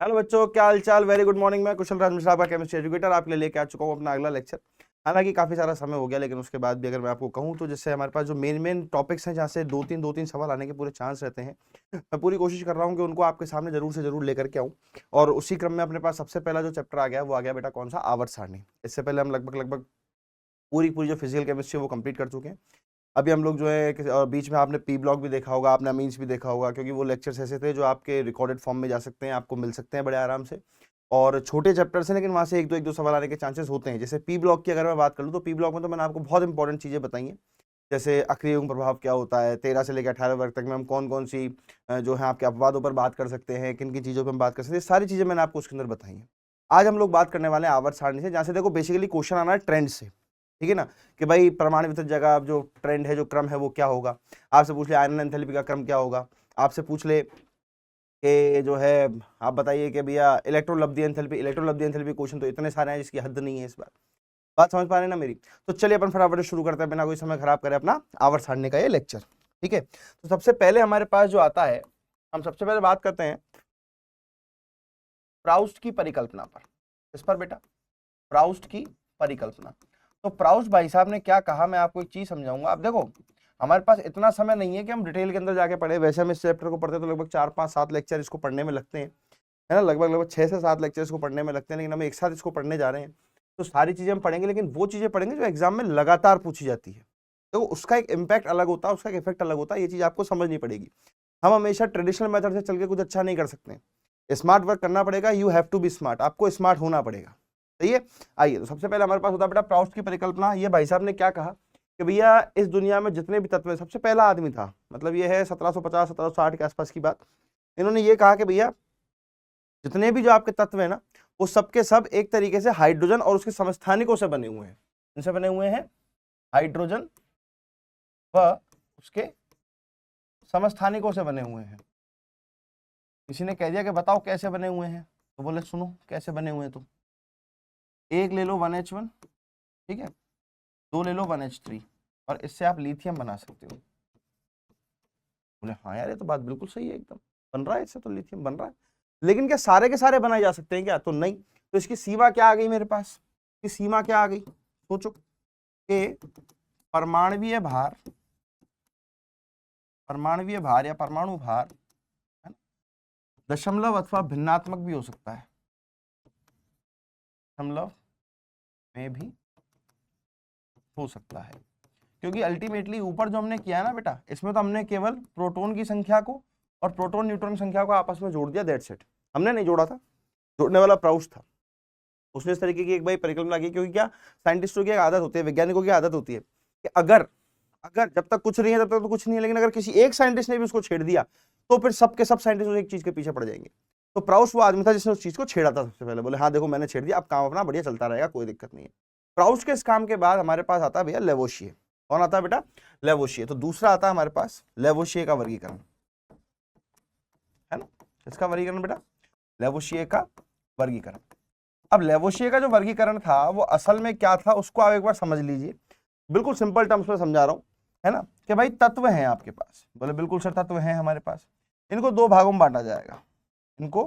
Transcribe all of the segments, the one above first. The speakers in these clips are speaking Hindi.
हेलो बच्चों, क्या हाल चाल। Very good morning. मैं कुशल राज मिश्रा, आपका केमिस्ट्री एजुकेटर, आपके लिए लेके आ चुका हूँ अपना अगला लेक्चर। हालांकि काफी सारा समय हो गया, लेकिन उसके बाद भी अगर मैं आपको कहूँ तो जैसे हमारे पास जो मेन टॉपिक्स हैं जहाँ से दो तीन सवाल आने के पूरे चांस रहते हैं, मैं पूरी कोशिश कर रहा हूँ कि उनको आपके सामने जरूर से जरूर लेकर के आऊँ। और उसी क्रम में अपने पास सबसे पहला जो चैप्टर आ गया वो आ गया बेटा कौन सा, आवर्त सारणी। इससे पहले हम लगभग लगभग पूरी पूरी जो फिजिकल केमिस्ट्री है वो कंप्लीट कर चुके हैं। अभी हम लोग जो है और बीच में आपने पी ब्लॉक भी देखा होगा, आपने अमीन्स भी देखा होगा, क्योंकि वो लेक्चर्स ऐसे थे जो आपके रिकॉर्डेड फॉर्म में जा सकते हैं, आपको मिल सकते हैं बड़े आराम से। और छोटे चैप्टर्स हैं, लेकिन वहाँ से एक दो सवाल आने के चांसेस होते हैं। जैसे पी ब्लॉक की अगर मैं बात कर लूँ तो पी ब्लॉक में तो मैंने आपको बहुत इंपॉर्टेंट चीज़ें बताई हैं। जैसे अक्रिय प्रभाव क्या होता है, 13 से लेकर 18 वर्ग तक में हम कौन कौन सी जो है आपके अपवादों पर बात कर सकते हैं, किन किन चीज़ों पर हम बात कर सकते हैं, सारी चीज़ें मैंने आपको उसके अंदर बताई हैं। आज हम लोग बात करने वाले हैं आवर्त सारणी से, जहाँ से देखो बेसिकली क्वेश्चन आना है ट्रेंड से। ठीक है ना, कि भाई परमाणु वितरित जगह जो ट्रेंड है, जो क्रम है वो क्या होगा। आपसे पूछ ले आयनन एंथैल्पी का क्रम क्या होगा, आपसे पूछ ले कि जो है आप बताइए कि भैया इलेक्ट्रोलब्धि एंथैल्पी क्वेश्चन तो इतने सारे हैं जिसकी हद नहीं है इस बार। बात समझ पा रहे हैं ना मेरी। तो चलिए अपन फटाफट शुरू करते हैं बिना कोई समय खराब करे अपना आवर्त सारणी का ये लेक्चर। ठीक है, तो सबसे पहले हमारे पास जो आता है, हम सबसे पहले बात करते हैं प्राउस्ट की परिकल्पना पर। इस पर बेटा प्राउस्ट की परिकल्पना। तो प्राउस्ट भाई साहब ने क्या कहा, मैं आपको एक चीज समझाऊंगा। आप देखो, हमारे पास इतना समय नहीं है कि हम डिटेल के अंदर जाके पढ़े। वैसे हम इस चैप्टर को पढ़ते तो लगभग 4 5 7 लेक्चर इसको पढ़ने में लगते हैं, है ना, लगभग लगभग 6 से 7 लेक्चर इसको पढ़ने में लगते हैं, लेकिन हम एक साथ इसको पढ़ने जा रहे हैं। तो सारी चीजें हम पढ़ेंगे, लेकिन वो चीजें पढ़ेंगे जो एग्जाम में लगातार पूछी जाती है। तो उसका एक इम्पैक्ट अलग होता है, उसका एक इफेक्ट अलग होता है, ये चीज आपको समझनी पड़ेगी। हम हमेशा ट्रेडिशनल मेथड से चल के कुछ अच्छा नहीं कर सकते, स्मार्ट वर्क करना पड़ेगा। You have to be smart, आपको स्मार्ट होना पड़ेगा। सही है। आइए, तो सबसे पहले हमारे पास होता है बेटा प्राउस्ट की परिकल्पना। ये भाई साहब ने क्या कहा कि भैया इस दुनिया में जितने भी तत्व हैं, सबसे पहला आदमी था, मतलब ये है 1750 1760 के आसपास की बात। इन्होंने ये कहा कि भैया जितने भी जो आपके तत्व है ना, वो सबके सब एक तरीके से हाइड्रोजन और उसके समस्थानिकों से बने हुए हैं। इनसे बने हुए हैं हाइड्रोजन व उसके समस्थानिकों से बने हुए हैं। किसी ने कह दिया कि बताओ कैसे बने हुए हैं, तो बोले सुनो कैसे बने हुए हैं। तो एक ले लो 1H1, ठीक है, 2 ले लो 1H3, और इससे आप लिथियम बना सकते हो। बोले हाँ यार, ये तो बात बिल्कुल सही है, एकदम बन रहा है, इससे तो लिथियम बन रहा है। लेकिन क्या सारे के सारे बनाए जा सकते हैं क्या? तो नहीं। तो इसकी सीमा क्या आ गई मेरे पास, इसकी सीमा क्या आ गई, सोचो कि परमाणु भार या परमाणु भार दशमलव अथवा भिन्नात्मक भी हो सकता है, दशमलव में भी हो सकता है। क्योंकि अल्टीमेटली ऊपर जो हमने किया है ना बेटा, इसमें तो हमने केवल प्रोटॉन की संख्या को और प्रोटॉन न्यूट्रॉन की संख्या को आपस में जोड़ दिया, दैट्स इट। हमने नहीं जोड़ा था, जोड़ने वाला प्राउस्ट था। उसने इस तरीके की एक भाई परिकल्पना की, क्योंकि क्या साइंटिस्टों की आदत होती है, वैज्ञानिकों की आदत होती है कि अगर अगर जब तक कुछ नहीं है तब तक तो कुछ नहीं है, लेकिन अगर किसी एक साइंटिस्ट ने भी उसको छेड़ दिया तो फिर सबके सब साइंटिस्ट उस एक चीज के पीछे पड़ जाएंगे। तो प्राउस्ट वो आदमी था जिसने उस चीज को छेड़ा था सबसे पहले। बोले हाँ देखो मैंने छेड़ दिया, अब काम अपना बढ़िया चलता रहेगा, कोई दिक्कत नहीं है। प्राउस्ट के इस काम के बाद हमारे पास आता है भैया लेवोशिए। कौन आता है बेटा? लेवोशिए। तो दूसरा आता है हमारे पास लेवोशिए का वर्गीकरण, है ना। इसका वर्गीकरण बेटा लेवोशिए का वर्गीकरण। अब लेवोशिए का जो वर्गीकरण था वो असल में क्या था, उसको आप एक बार समझ लीजिए। बिल्कुल सिंपल टर्म्स में समझा रहा हूं, है ना, कि भाई तत्व हैं आपके पास। बोले बिल्कुल सर तत्व हैं हमारे पास। इनको दो भागों में बांटा जाएगा, इनको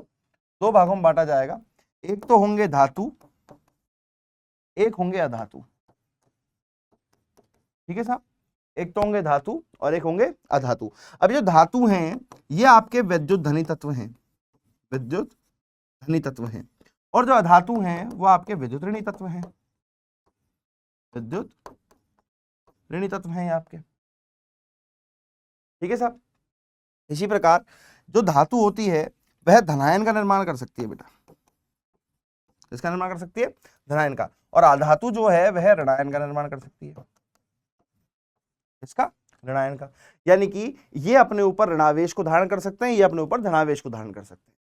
दो भागों में बांटा जाएगा। एक तो होंगे धातु, एक होंगे अधातु। ठीक है साहब, एक तो होंगे धातु और एक होंगे अधातु। अब जो धातु हैं ये आपके विद्युत धनी तत्व हैं, विद्युत धनी तत्व हैं, और जो अधातु हैं वो आपके विद्युत ऋणी तत्व हैं, विद्युत ऋणी तत्व हैं आपके। ठीक है साहब। इसी प्रकार जो धातु होती है वह धनायन का निर्माण कर सकती है बेटा। किसका निर्माण कर सकती है? धनायन का। और अधातु जो है वह ऋणायन का निर्माण कर सकती है। इसका? ऋणायन का। यानी कि ये अपने ऊपर ऋणावेश को धारण कर सकते हैं, ये अपने ऊपर धनावेश को धारण कर सकते हैं।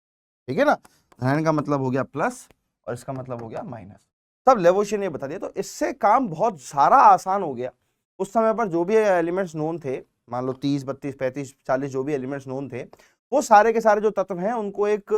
ठीक है ना। धनायन का मतलब हो गया प्लस और इसका मतलब हो गया माइनस। तब लेवोशिए ने बता दिया, तो इससे काम बहुत सारा आसान हो गया। उस समय पर जो भी एलिमेंट्स नोन थे, मान लो 30 32 35 40 जो भी एलिमेंट्स नोन थे, वो सारे के सारे जो तत्व हैं उनको एक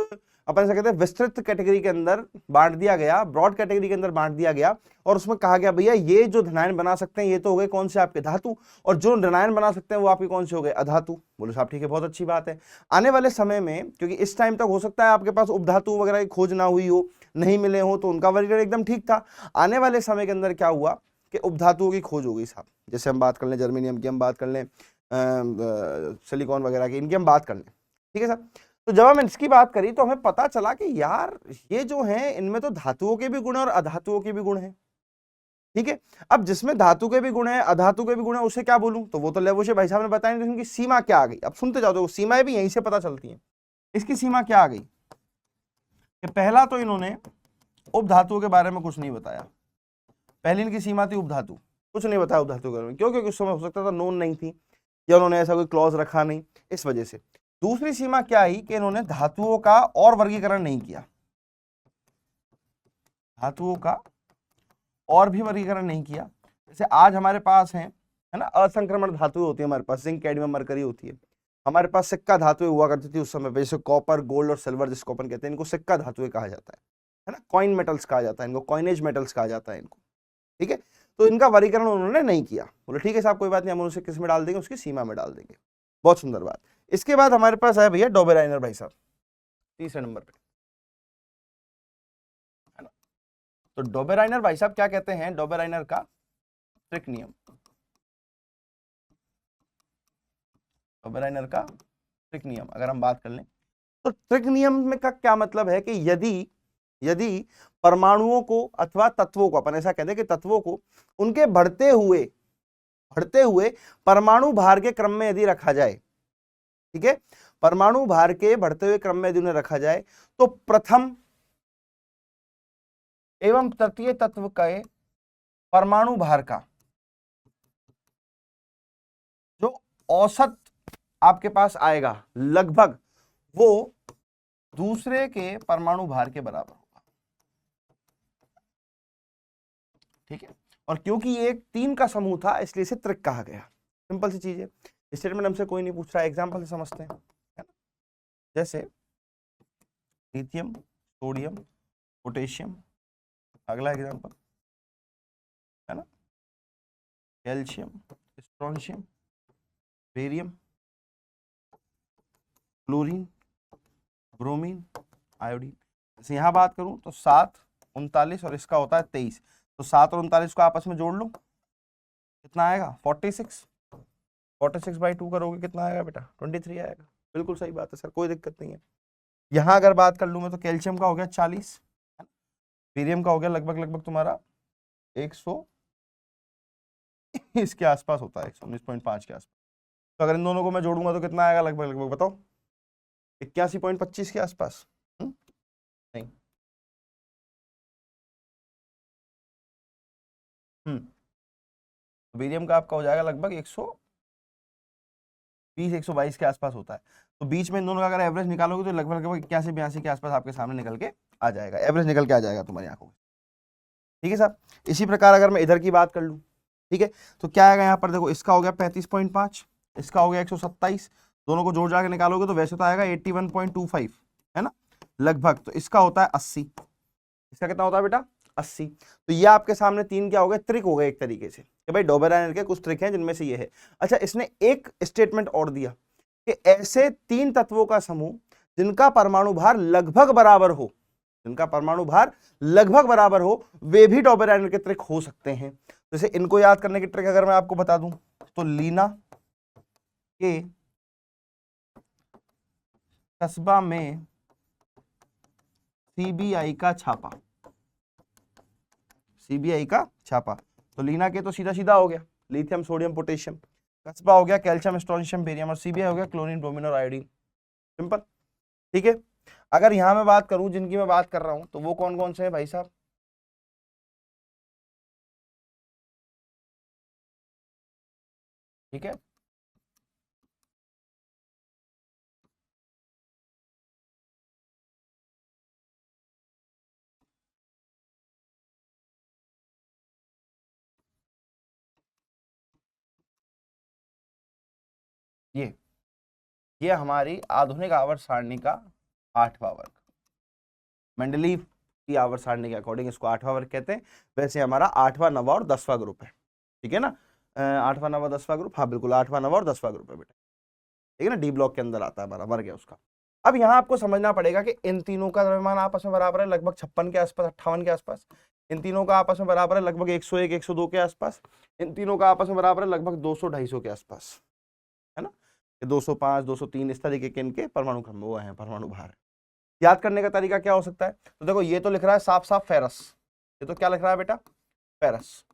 अपन ऐसा कहते हैं विस्तृत कैटेगरी के अंदर बांट दिया गया, ब्रॉड कैटेगरी के अंदर बांट दिया गया, और उसमें कहा गया भैया ये जो धनायन बना सकते हैं ये तो हो गए कौन से आपके धातु, और जो ऋणायन बना सकते हैं वो आपके कौन से हो गए अधातु। बोलो साहब ठीक है, बहुत अच्छी बात है। आने वाले समय में, क्योंकि इस टाइम तक हो सकता है आपके पास उपधातु वगैरह की खोज ना हुई हो, नहीं मिले हो, तो उनका वर्गीकरण एकदम ठीक था। आने वाले समय के अंदर क्या हुआ कि उपधातुओं की खोज हो गई साहब, जैसे हम बात कर लें जर्मेनियम की, हम बात कर लें सिलिकॉन वगैरह की, इनकी हम बात कर लें, ठीक है साहब। तो जब हम इसकी बात करी तो हमें पता चला कि यार ये जो है इनमें तो धातुओं के भी गुण हैं और अधातुओं के भी गुण हैं, ठीक है। अब जिसमें धातु के भी गुण है अधातु के भी गुण है उसे क्या बोलूं, तो वो तो लेवोशे भाई साहब ने बताया नहीं, उनकी सीमा क्या आ गई। अब सुनते जाओ, तो सीमाएं भी यहीं से पता चलती हैं। इसकी सीमा क्या आ गई कि पहला तो इन्होंने उपधातुओं के बारे में कुछ नहीं बताया, पहली इनकी सीमा थी उपधातु, कुछ नहीं बताया उपधातु के बारे में। क्यों? क्योंकि उस समय हो सकता था नोन नहीं थी, या उन्होंने ऐसा कोई क्लॉज रखा नहीं, इस वजह से। दूसरी सीमा क्या आई कि इन्होंने धातुओं का और वर्गीकरण नहीं किया, धातुओं का और भी वर्गीकरण नहीं किया। जैसे आज हमारे पास है ना, असंक्रमण धातु होती है हमारे पास, जिंक कैडमियम मरकरी होती है। हमारे पास सिक्का धातुएं हुआ करती थी उस समय पे, जैसे कॉपर गोल्ड और सिल्वर जिसको अपन कहते हैं, इनको सिक्का धातुएं कहा जाता है ना, कॉइन मेटल्स कहा जाता है इनको, कॉइनेज मेटल्स कहा जाता है इनको, ठीक है। तो इनका वर्गीकरण उन्होंने नहीं किया। बोले ठीक है साहब कोई बात नहीं, हम उसे किस में डाल देंगे, उसकी सीमा में डाल देंगे। बहुत सुंदर बात। इसके बाद हमारे पास है भैया डोबेराइनर भाई साहब, तीसरे नंबर पे, है ना। तो डोबेराइनर भाई साहब क्या कहते हैं, डोबेराइनर का ट्रिक नियम, डोबेराइनर का ट्रिक नियम अगर हम बात कर लें, तो ट्रिक नियम में का क्या मतलब है कि यदि यदि परमाणुओं को अथवा तत्वों को, अपन ऐसा कहते हैं कि तत्वों को उनके बढ़ते हुए परमाणु भार के क्रम में यदि रखा जाए, ठीक है, परमाणु भार के बढ़ते हुए क्रम में यदि उन्हें रखा जाए, तो प्रथम एवं तृतीय तत्व के परमाणु भार का जो औसत आपके पास आएगा लगभग, वो दूसरे के परमाणु भार के बराबर होगा, ठीक है। और क्योंकि ये एक 3 का समूह था इसलिए इसे त्रिक कहा गया। सिंपल सी चीज है, स्टेटमेंट हमसे कोई नहीं पूछ रहा है, एग्जांपल से समझते हैं, है ना? जैसे लिथियम, सोडियम, पोटेशियम, अगला एग्जांपल, है ना, calcium, strontium, barium, chlorine, bromine, iodine. जैसे यहां बात करूं तो 7, 39 और इसका होता है 23, तो 7 और 39 को आपस में जोड़ लो, कितना आएगा 46, 46/2 करोगे कितना आएगा बेटा 23 आएगा। बिल्कुल सही बात है सर, कोई दिक्कत नहीं है। यहां अगर बात कर लूं मैं तो कैल्शियम का हो गया 40, बेरियम का हो गया लगभग लगभग तुम्हारा 100 इसके आसपास होता है, 119.5 के आसपास। तो अगर इन दोनों को मैं जोड़ूंगा तो कितना आएगा लगभग लगभग बताओ, 81.25 के आसपास। नहीं, बेरियम का आपका हो जाएगा लगभग 120, 122 के आसपास होता है। तो बीच में इन दोनों का अगर एवरेज निकालोगे तो लगभग लगभग 81, 82 के आसपास आपके सामने निकल के आ जाएगा, एवरेज निकल के आ जाएगा तुम्हारी आंखों में, ठीक है साहब। इसी प्रकार अगर मैं इधर की बात कर लूं, ठीक है, तो क्या आएगा यहाँ पर देखो, इसका हो गया 35.5, इसका हो गया 127, दोनों को जोड़ जाके निकालोगे तो वैसे तो आएगा 81.25, है ना लगभग। तो इसका होता है 80, इसका कितना होता है बेटा 80। तो ये आपके सामने 3 क्या हो गए, त्रिक हो गए एक तरीके से, कि भाई डोबेराइनर के कुछ त्रिक हैं जिनमें से ये है। अच्छा, इसने एक स्टेटमेंट और दिया कि ऐसे 3 तत्वों का समूह जिनका परमाणु भार लगभग बराबर हो, जिनका परमाणु भार लगभग बराबर हो, वे भी डोबेराइनर के त्रिक हो सकते हैं। जैसे इनको याद करने की ट्रिक अगर मैं आपको बता दूं तो लीना के कस्बा में सीबीआई का छापा, सीबीआई का छापा, तो लीना के तो सीधा सीधा हो गया लिथियम सोडियम पोटेशियम, कस्बा हो गया कैल्शियम स्ट्रोंशियम बेरियम, और सीबीआई हो गया क्लोरीन ब्रोमीन और आयोडीन। सिंपल, ठीक है। अगर यहां मैं बात करूं जिनकी मैं बात कर रहा हूं तो वो कौन कौन से हैं भाई साहब, ठीक है। ये ये हमारी आधुनिक आवर्त सारणी का 8वां वर्ग, मेंडलीव की आवर्त सारणी के अकॉर्डिंग इसको 8वां वर्ग कहते हैं। वैसे हमारा 8वां 9वां और 10वां ग्रुप है, ठीक है ना। 8वां 9वां 10वां ग्रुप, हाँ बिल्कुल 8वां 9वां और 10वां ग्रुप है बेटा, ठीक है ना। डी ब्लॉक के अंदर आता है, हमारा वर्ग है उसका। अब यहाँ आपको समझना पड़ेगा कि इन तीनों का द्रव्यमान आपस में बराबर है लगभग 56 के आसपास, 58 के आसपास। इन तीनों का आपस में बराबर है लगभग 101 102 के आसपास। इन तीनों का आपस में बराबर है लगभग 200 250 के आसपास, है ना। 205 203 इस तरीके के इनके परमाणु क्रम वो है, परमाणु भार है। याद करने का तरीका क्या हो सकता है, तो देखो ये तो लिख रहा है साफ साफ फेरस, ये तो क्या लिख रहा है बेटा, फेरस,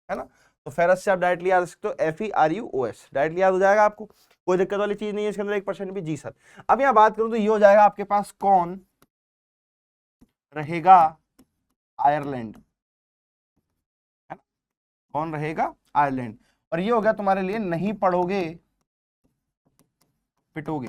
है ना। तो फेरस से आप डायरेक्टली याद सकते हो FeRuOS, डायरेक्टली याद हो जाएगा आपको, कोई दिक्कत वाली चीज नहीं है इसके अंदर 1% भी। जी सर। अब यहाँ बात करूं तो ये हो जाएगा आपके पास कौन रहेगा, आयरलैंड, है ना, कौन रहेगा, आयरलैंड। और ये हो गया तुम्हारे लिए नहीं पढ़ोगे पिटोगे,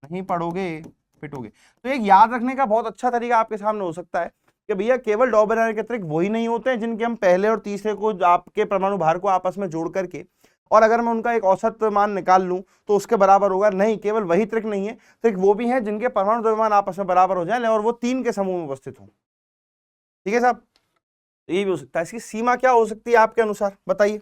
नहीं पढ़ोगे पिटोगे। तो एक याद रखने का बहुत अच्छा तरीका आपके सामने हो सकता है कि भैया केवल डॉबेनार के अतिरिक्त वही नहीं होते हैं जिनके हम पहले और तीसरे को आपके परमाणु भार को आपस में जोड़ करके, और अगर मैं उनका एक औसत मान निकाल लूं तो उसके बराबर होगा। नहीं, केवल वही त्रिक नहीं है, त्रिक वो भी है जिनके परमाणु द्रव्यमान आपस में बराबर हो जाए और वो 3 के समूह में उपस्थित हो, ठीक है साहब। ये भी हो सकता है। इसकी सीमा क्या हो सकती है आपके अनुसार, बताइए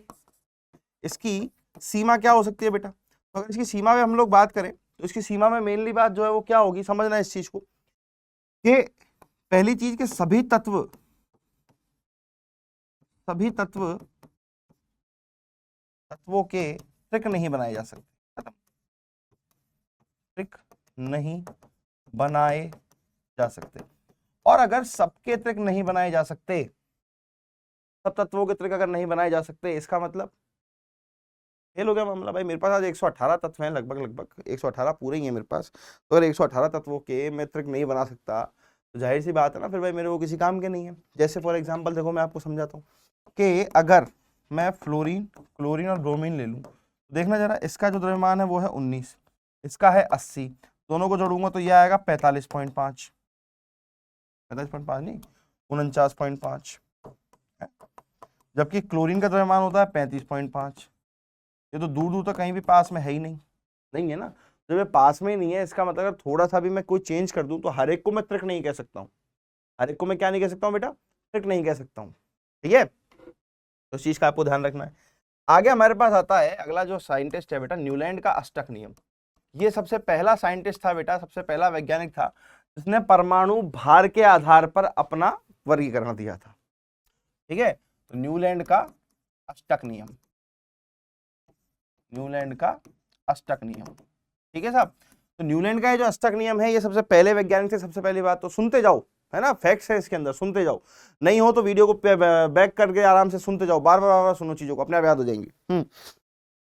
इसकी सीमा क्या हो सकती है बेटा। तो अगर इसकी सीमा में हम लोग बात करें तो इसकी सीमा में मेनली बात जो है वो क्या होगी, समझना इस चीज को कि पहली चीज के सभी तत्वों के त्रिक नहीं बनाए जा सकते, त्रिक नहीं बनाए जा सकते। और अगर सबके त्रिक नहीं बनाए जा सकते, सब तत्वों के त्रिक अगर नहीं बनाए जा सकते, इसका मतलब फेल हो गया मामला। भाई मेरे पास आज 118 तत्व हैं, लगभग 118 पूरे ही हैं मेरे पास। तो अगर 118 तत्वों के मैं त्रिक नहीं बना सकता तो जाहिर सी बात है ना, फिर भाई मेरे वो किसी काम के नहीं है। जैसे फॉर एग्जांपल देखो मैं आपको समझाता हूँ कि अगर मैं फ्लोरीन, क्लोरीन और ब्रोमीन ले लूँ, देखना जरा, इसका जो द्रव्यमान है वो है 19, इसका है 80, दोनों को जोड़ूंगा तो यह आएगा 45.5, 45.5 नहीं 49.5, जबकि क्लोरीन का द्रव्यमान होता है 35.5। ये तो दूर दूर तक कहीं भी पास में है ही नहीं है ना। जब ये पास में ही नहीं है, इसका मतलब अगर थोड़ा सा भी मैं कोई चेंज कर दूं तो हर एक को मैं त्रिक नहीं कह सकता हूँ, हर एक को मैं क्या नहीं कह सकता हूँ बेटा, त्रिक नहीं कह सकता हूँ, ठीक है। तो इस चीज का आपको ध्यान रखना है। आगे हमारे पास आता है अगला जो साइंटिस्ट है बेटा, न्यूलैंड का अष्टक नियम। ये सबसे पहला साइंटिस्ट था बेटा, सबसे पहला वैज्ञानिक था जिसने परमाणु भार के आधार पर अपना वर्गीकरण दिया था, ठीक है। तो न्यूलैंड का अष्टक नियम, न्यूलैंड का अष्टक नियम, ठीक है साहब। तो न्यूलैंड का ये जो अष्टक नियम है, ये सबसे पहले वैज्ञानिक थे। सबसे पहली बात तो सुनते जाओ, है ना, फैक्ट्स है इसके अंदर, सुनते जाओ। नहीं हो तो वीडियो को बैक करके आराम से सुनते जाओ, बार बार सुनो, चीजों को अपने आप याद हो जाएंगी।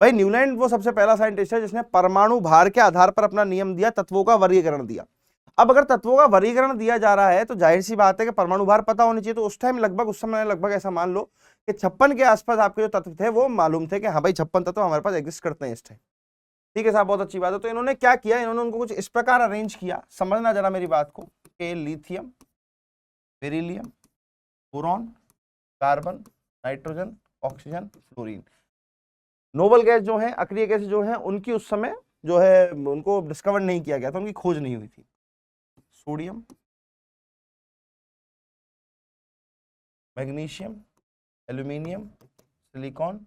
भाई न्यूलैंड वो सबसे पहला साइंटिस्ट है जिसने परमाणु भार के आधार पर अपना नियम दिया, तत्वों का वर्गीकरण दिया। अब अगर तत्वों का वर्गीकरण दिया जा रहा है तो जाहिर सी बात है कि परमाणु भार पता होनी चाहिए। तो उस टाइम लगभग, उस समय लगभग ऐसा मान लो कि 56 के आसपास आपके जो तत्व थे वो मालूम थे कि हाँ भाई 56 तत्व हमारे पास एग्जिस्ट करते हैं इस टाइम, ठीक है साहब, बहुत अच्छी बात है। तो इन्होंने क्या किया, इन्होंने उनको कुछ इस प्रकार अरेंज किया, समझना जरा मेरी बात को, कि lithium, beryllium, boron, carbon, nitrogen, oxygen, fluorine, noble gas जो है, अक्रिय गैस जो है, उनकी उस समय जो है उनको डिस्कवर नहीं किया गया था, उनकी खोज नहीं हुई थी। Sodium, magnesium, aluminium, silicon,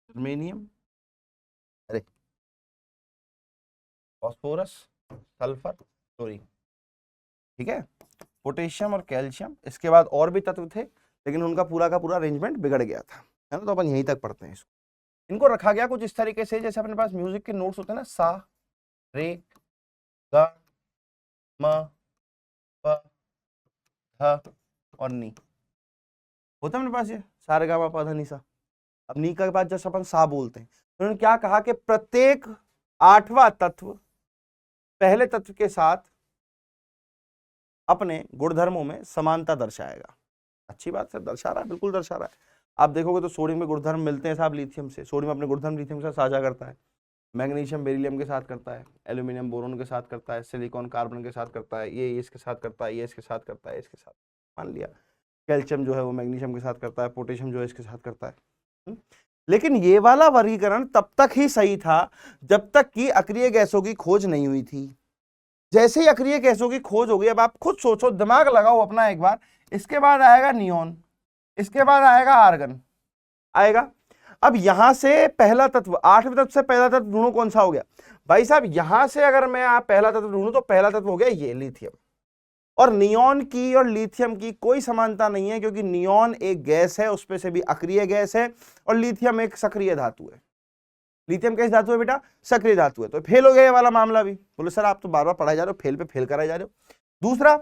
germanium, अरे फॉस्फोरस, सल्फर, क्लोरीन, ठीक है, पोटेशियम और कैल्शियम। इसके बाद और भी तत्व थे लेकिन उनका पूरा का पूरा अरेंजमेंट बिगड़ गया था, है ना। तो अपन यहीं तक पढ़ते हैं इसको। इनको रखा गया कुछ इस तरीके से, जैसे अपने पास म्यूजिक के नोट्स होते हैं ना, सा, रे, गा, म, प, ध और नी, होता है मेरे पास ये सारे गा मा पा धा नी सा। अब नी के बाद जैसे अपन सा बोलते हैं, तो उन्होंने क्या कहा कि प्रत्येक 8वां तत्व पहले तत्व के साथ अपने गुणधर्मों में समानता दर्शाएगा। अच्छी बात है, दर्शा रहा है, बिल्कुल दर्शा रहा है। आप देखोगे तो सोडियम में गुणधर्म मिलते हैं साहब लिथियम से, सोडियम अपने गुणधर्म लिथियम के साथ साझा करता है, मैग्नीशियम बेरिलियम के साथ करता है, एल्यूमिनियम बोरोन के साथ करता है, सिलिकॉन कार्बन के साथ करता है, ये इसके साथ करता है, ये इसके साथ करता है, इसके साथ मान लिया। कैल्शियम जो है वो मैग्नीशियम के साथ करता है, पोटेशियम जो है इसके साथ करता है। लेकिन ये वाला वर्गीकरण तब तक ही सही था जब तक कि अक्रिय गैसों की खोज नहीं हुई थी। जैसे ही अक्रिय गैसों की खोज हो गई, अब आप खुद सोचो, दिमाग लगाओ अपना एक बार, इसके बाद आएगा नियोन, इसके बाद आएगा आर्गन आएगा। अब यहां से पहला तत्व, 8वें तत्व से पहला तत्व ढूंढो, कौन सा हो गया भाई साहब? यहां से अगर मैं आप पहला तत्व ढूंढूं तो पहला तत्व हो गया ये लिथियम। और नियोन की और लिथियम की कोई समानता नहीं है, क्योंकि नियोन एक गैस है, उसपे से भी अक्रिय गैस है, और लिथियम एक सक्रिय धातु है। लिथियम कैसी धातु है बेटा? सक्रिय धातु है। तो फेल हो गया ये वाला मामला भी। बोले सर आप तो बार बार पढ़ाई जा रहे हो, फेल पे फेल कराए जा रहे हो। दूसरा,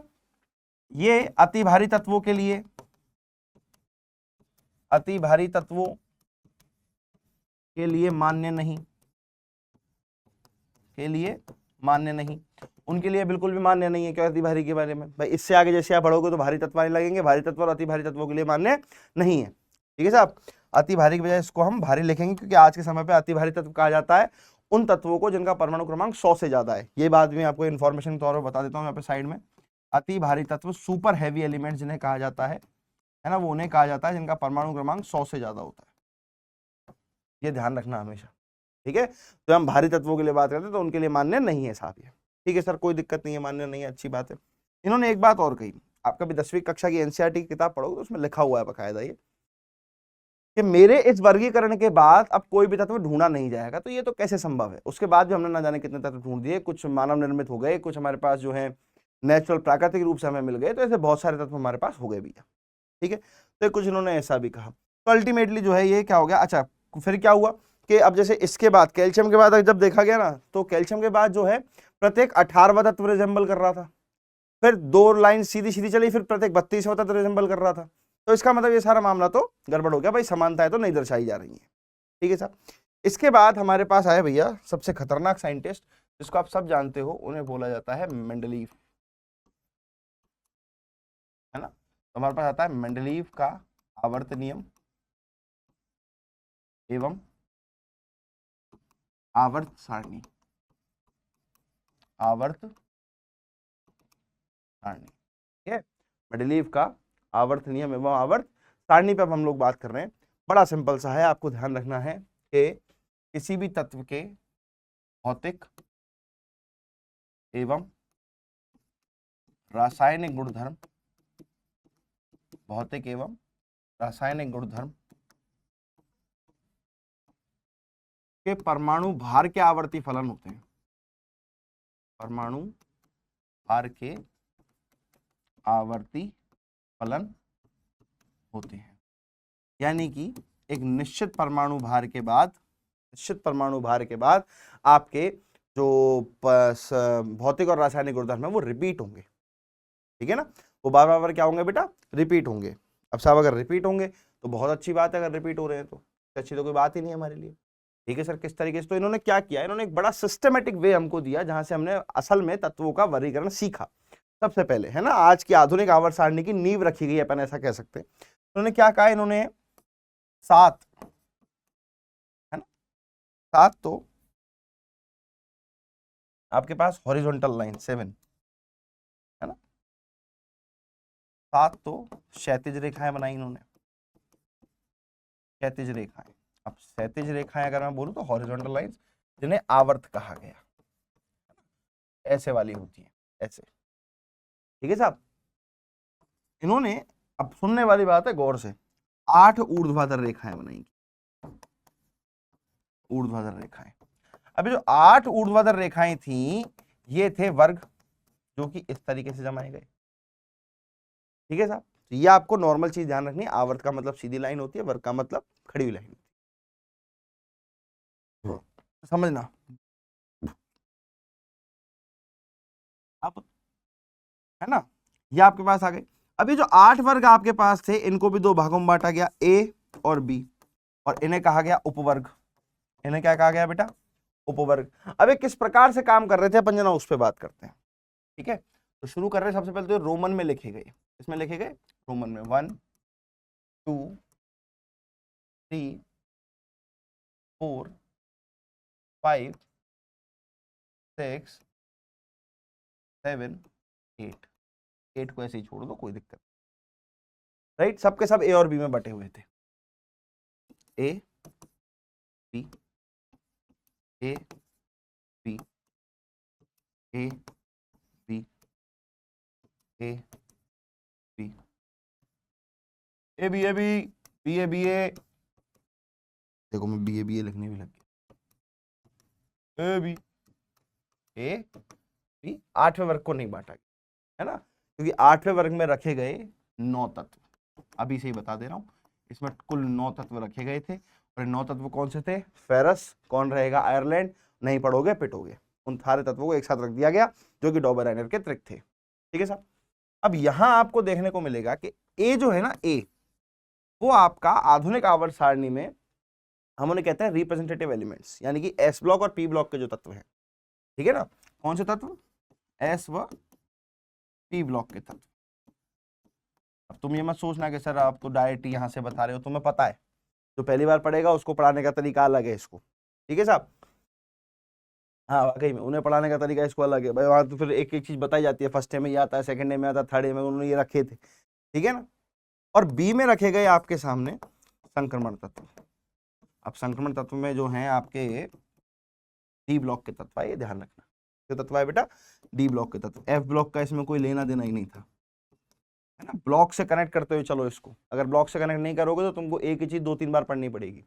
ये अति भारी तत्वों के लिए, अति भारी तत्वों के लिए मान्य नहीं, के लिए मान्य नहीं, उनके लिए बिल्कुल भी मान्य नहीं है। क्या अति भारी के बारे में भाई, इससे आगे जैसे आप बढ़ोगे तो भारी तत्व आने लगेंगे, भारी तत्व और अति भारी तत्वों के लिए मान्य नहीं है। ठीक है साहब, अति भारी की बजाय इसको हम भारी लिखेंगे, क्योंकि आज के समय पे अति भारी तत्व कहा जाता है उन तत्वों को जिनका परमाणु क्रमांक 100 से ज्यादा है। ये बात भी आपको इन्फॉर्मेशन के तौर पर बता देता हूँ यहाँ पे साइड में। अति भारी तत्व, सुपर हैवी एलिमेंट जिन्हें कहा जाता है ना, वो उन्हें कहा जाता है जिनका परमाणु क्रमांक 100 से ज्यादा होता है। ये ध्यान रखना हमेशा। ठीक है, तो हम भारी तत्वों के लिए बात करते हैं तो उनके लिए मान्य नहीं है साहब ये। ठीक है सर, कोई दिक्कत नहीं है, मान्य नहीं है, अच्छी बात है। इन्होंने एक बात और कही, आप कभी 10वीं कक्षा की एनसीईआरटी की किताब पढ़ोगे तो उसमें लिखा हुआ है बकायदा ये, कि मेरे इस वर्गीकरण के बाद अब कोई भी तत्व ढूंढा नहीं जाएगा। तो ये तो कैसे संभव है? उसके बाद भी हमने ना जाने कितने तत्व ढूंढ दिए, कुछ मानव निर्मित हो गए, कुछ हमारे पास जो है नेचुरल प्राकृतिक रूप से हमें मिल गए, तो ऐसे बहुत सारे तत्व हमारे पास हो गए भैया। ठीक है, तो कुछ इन्होंने ऐसा भी कहा। तो अल्टीमेटली जो है ये क्या हो गया? अच्छा, फिर क्या हुआ कि अब जैसे इसके बाद कैल्शियम के बाद जब देखा गया ना, तो कैल्शियम के बाद जो है प्रत्येक 18वां तत्व रिजेंबल कर रहा था, फिर 2 लाइन सीधी सीधी चली, फिर प्रत्येक 32वां तत्व रिजेंबल कर रहा था। तो इसका मतलब ये सारा मामला तो गड़बड़ हो गया भाई, समानताएं तो नहीं दर्शाई जा रही है। ठीक है साहब, इसके बाद हमारे पास आए भैया सबसे खतरनाक साइंटिस्ट, जिसको आप सब जानते हो, उन्हें बोला जाता है मेंडलीव, है ना। तो हमारे पास आता है मेंडलीव का आवर्त नियम एवं आवर्त सारणी, आवर्त सारणी। ठीक है, मेंडलीव का आवर्त नियम एवं आवर्त सारणी पे अब हम लोग बात कर रहे हैं। बड़ा सिंपल सा है, आपको ध्यान रखना है कि किसी भी तत्व के भौतिक एवं रासायनिक गुणधर्म, भौतिक एवं रासायनिक गुणधर्म के परमाणु भार के आवर्ती फलन होते हैं, परमाणु भार के आवर्ती फलन होते हैं। यानी कि एक निश्चित परमाणु भार के बाद, निश्चित परमाणु भार के बाद आपके जो भौतिक और रासायनिक गुणधर्म है वो रिपीट होंगे। ठीक है ना, वो बार बार क्या होंगे बेटा? रिपीट होंगे। अब साहब अगर रिपीट होंगे तो बहुत अच्छी बात है, अगर रिपीट हो रहे हैं तो अच्छी तो कोई बात ही नहीं है हमारे लिए। ठीक है सर, किस तरीके से? तो इन्होंने क्या किया, इन्होंने एक बड़ा सिस्टमेटिक वे हमको दिया, जहां से हमने असल में तत्वों का वर्गीकरण सीखा सबसे पहले, है ना। आज की आधुनिक आवर्त सारणी की नींव रखी गई, अपन ऐसा कह सकते हैं। उन्होंने क्या कहा, इन्होंने 7, है ना, 7 तो आपके पास हॉरिजॉन्टल लाइन 7, है ना, 7 तो क्षैतिज रेखाएं बनाई इन्होंने, क्षैतिज रेखाएं। अब क्षैतिज रेखाएं अगर मैं बोलूं तो हॉरिजॉन्टल लाइंस, जिन्हें आवर्त कहा गया, ऐसे वाली होती है, ऐसे। ठीक है साहब, इन्होंने, अब सुनने वाली बात है गौर से, 8 ऊर्ध्वाधर रेखाएं बनाई, ऊर्ध्वाधर रेखाएं। अभी जो 8 ऊर्ध्वाधर रेखाएं थी, ये थे वर्ग, जो कि इस तरीके से जमाए गए। ठीक है साहब, तो ये आपको नॉर्मल चीज ध्यान रखनी है, आवर्त का मतलब सीधी लाइन होती है, वर्ग का मतलब खड़ी हुई लाइन, समझना। अब है ना, ये आपके पास आ गए। अभी जो 8 वर्ग आपके पास थे, इनको भी 2 भागों में बांटा गया, ए और बी, और इन्हें कहा गया उपवर्ग। इन्हें क्या कहा गया बेटा? उपवर्ग। अब ये किस प्रकार से काम कर रहे थे अपन जना उस पर बात करते हैं। ठीक है, तो शुरू कर रहे हैं सबसे पहले तो रोमन में लिखे गए, इसमें लिखे गए रोमन में 1 2 3 4 5 6 7 8, 8 को ऐसे ही छोड़ दो, कोई दिक्कत। राइट, सबके सब ए और बी में बटे हुए थे, A B, A B, A B, A B, A B, A B, B A B A, देखो मैं बी ए बी ए लिखने भी लग गया, ए बी ए बी। 8वें वर्ग को नहीं बांटा गया, है ना, क्योंकि 8वें वर्ग में रखे गए 9 तत्व। अभी से ही बता दे रहा हूं, इसमें कुल 9 तत्व रखे गए थे, और 9 तत्व कौन से थे? फेरस, कौन रहेगा? आयरलैंड, नहीं पढ़ोगे पिटोगे। उन सारे तत्वों को एक साथ रख दिया गया जो कि डॉबरआयनर के त्रिक थे। ठीक है साहब। अब यहां आपको देखने को मिलेगा कि ए जो है ना, ए, वो आपका आधुनिक आवर्त सारणी में हम उन्हें कहते हैं रिप्रेजेंटेटिव एलिमेंट्स, यानी कि एस ब्लॉक और पी ब्लॉक के जो तत्व हैं। ठीक है ना, कौन से तत्व? एस व पी ब्लॉक के तत्व। अब तुम ये मत सोचना कि सर आप तो डायरेक्ट यहां से बता रहे हो, तुम्हें पता है, जो पहली बार पढ़ेगा उसको पढ़ाने का तरीका अलग है इसको। ठीक है साहब, हाँ वाकई में उन्हें पढ़ाने का तरीका इसको अलग है भाई। वहां तो फिर एक एक चीज बताई जाती है, फर्स्ट डे में ये आता है, सेकंड डे में आता है, थर्ड डे में उन्होंने ये रखे थे। ठीक है ना, और बी में रखे गए आपके सामने संक्रमण तत्व। अब संक्रमण तत्व में जो है आपके डी ब्लॉक के तत्व है, ये ध्यान रखना। जो तत्व है बेटा डी ब्लॉक के तत्व, एफ ब्लॉक का इसमें कोई लेना देना ही नहीं था, है ना। ब्लॉक से कनेक्ट करते हुए चलो इसको, अगर ब्लॉक से कनेक्ट नहीं करोगे तो तुमको एक ही चीज 2-3 बार पढ़नी पड़ेगी,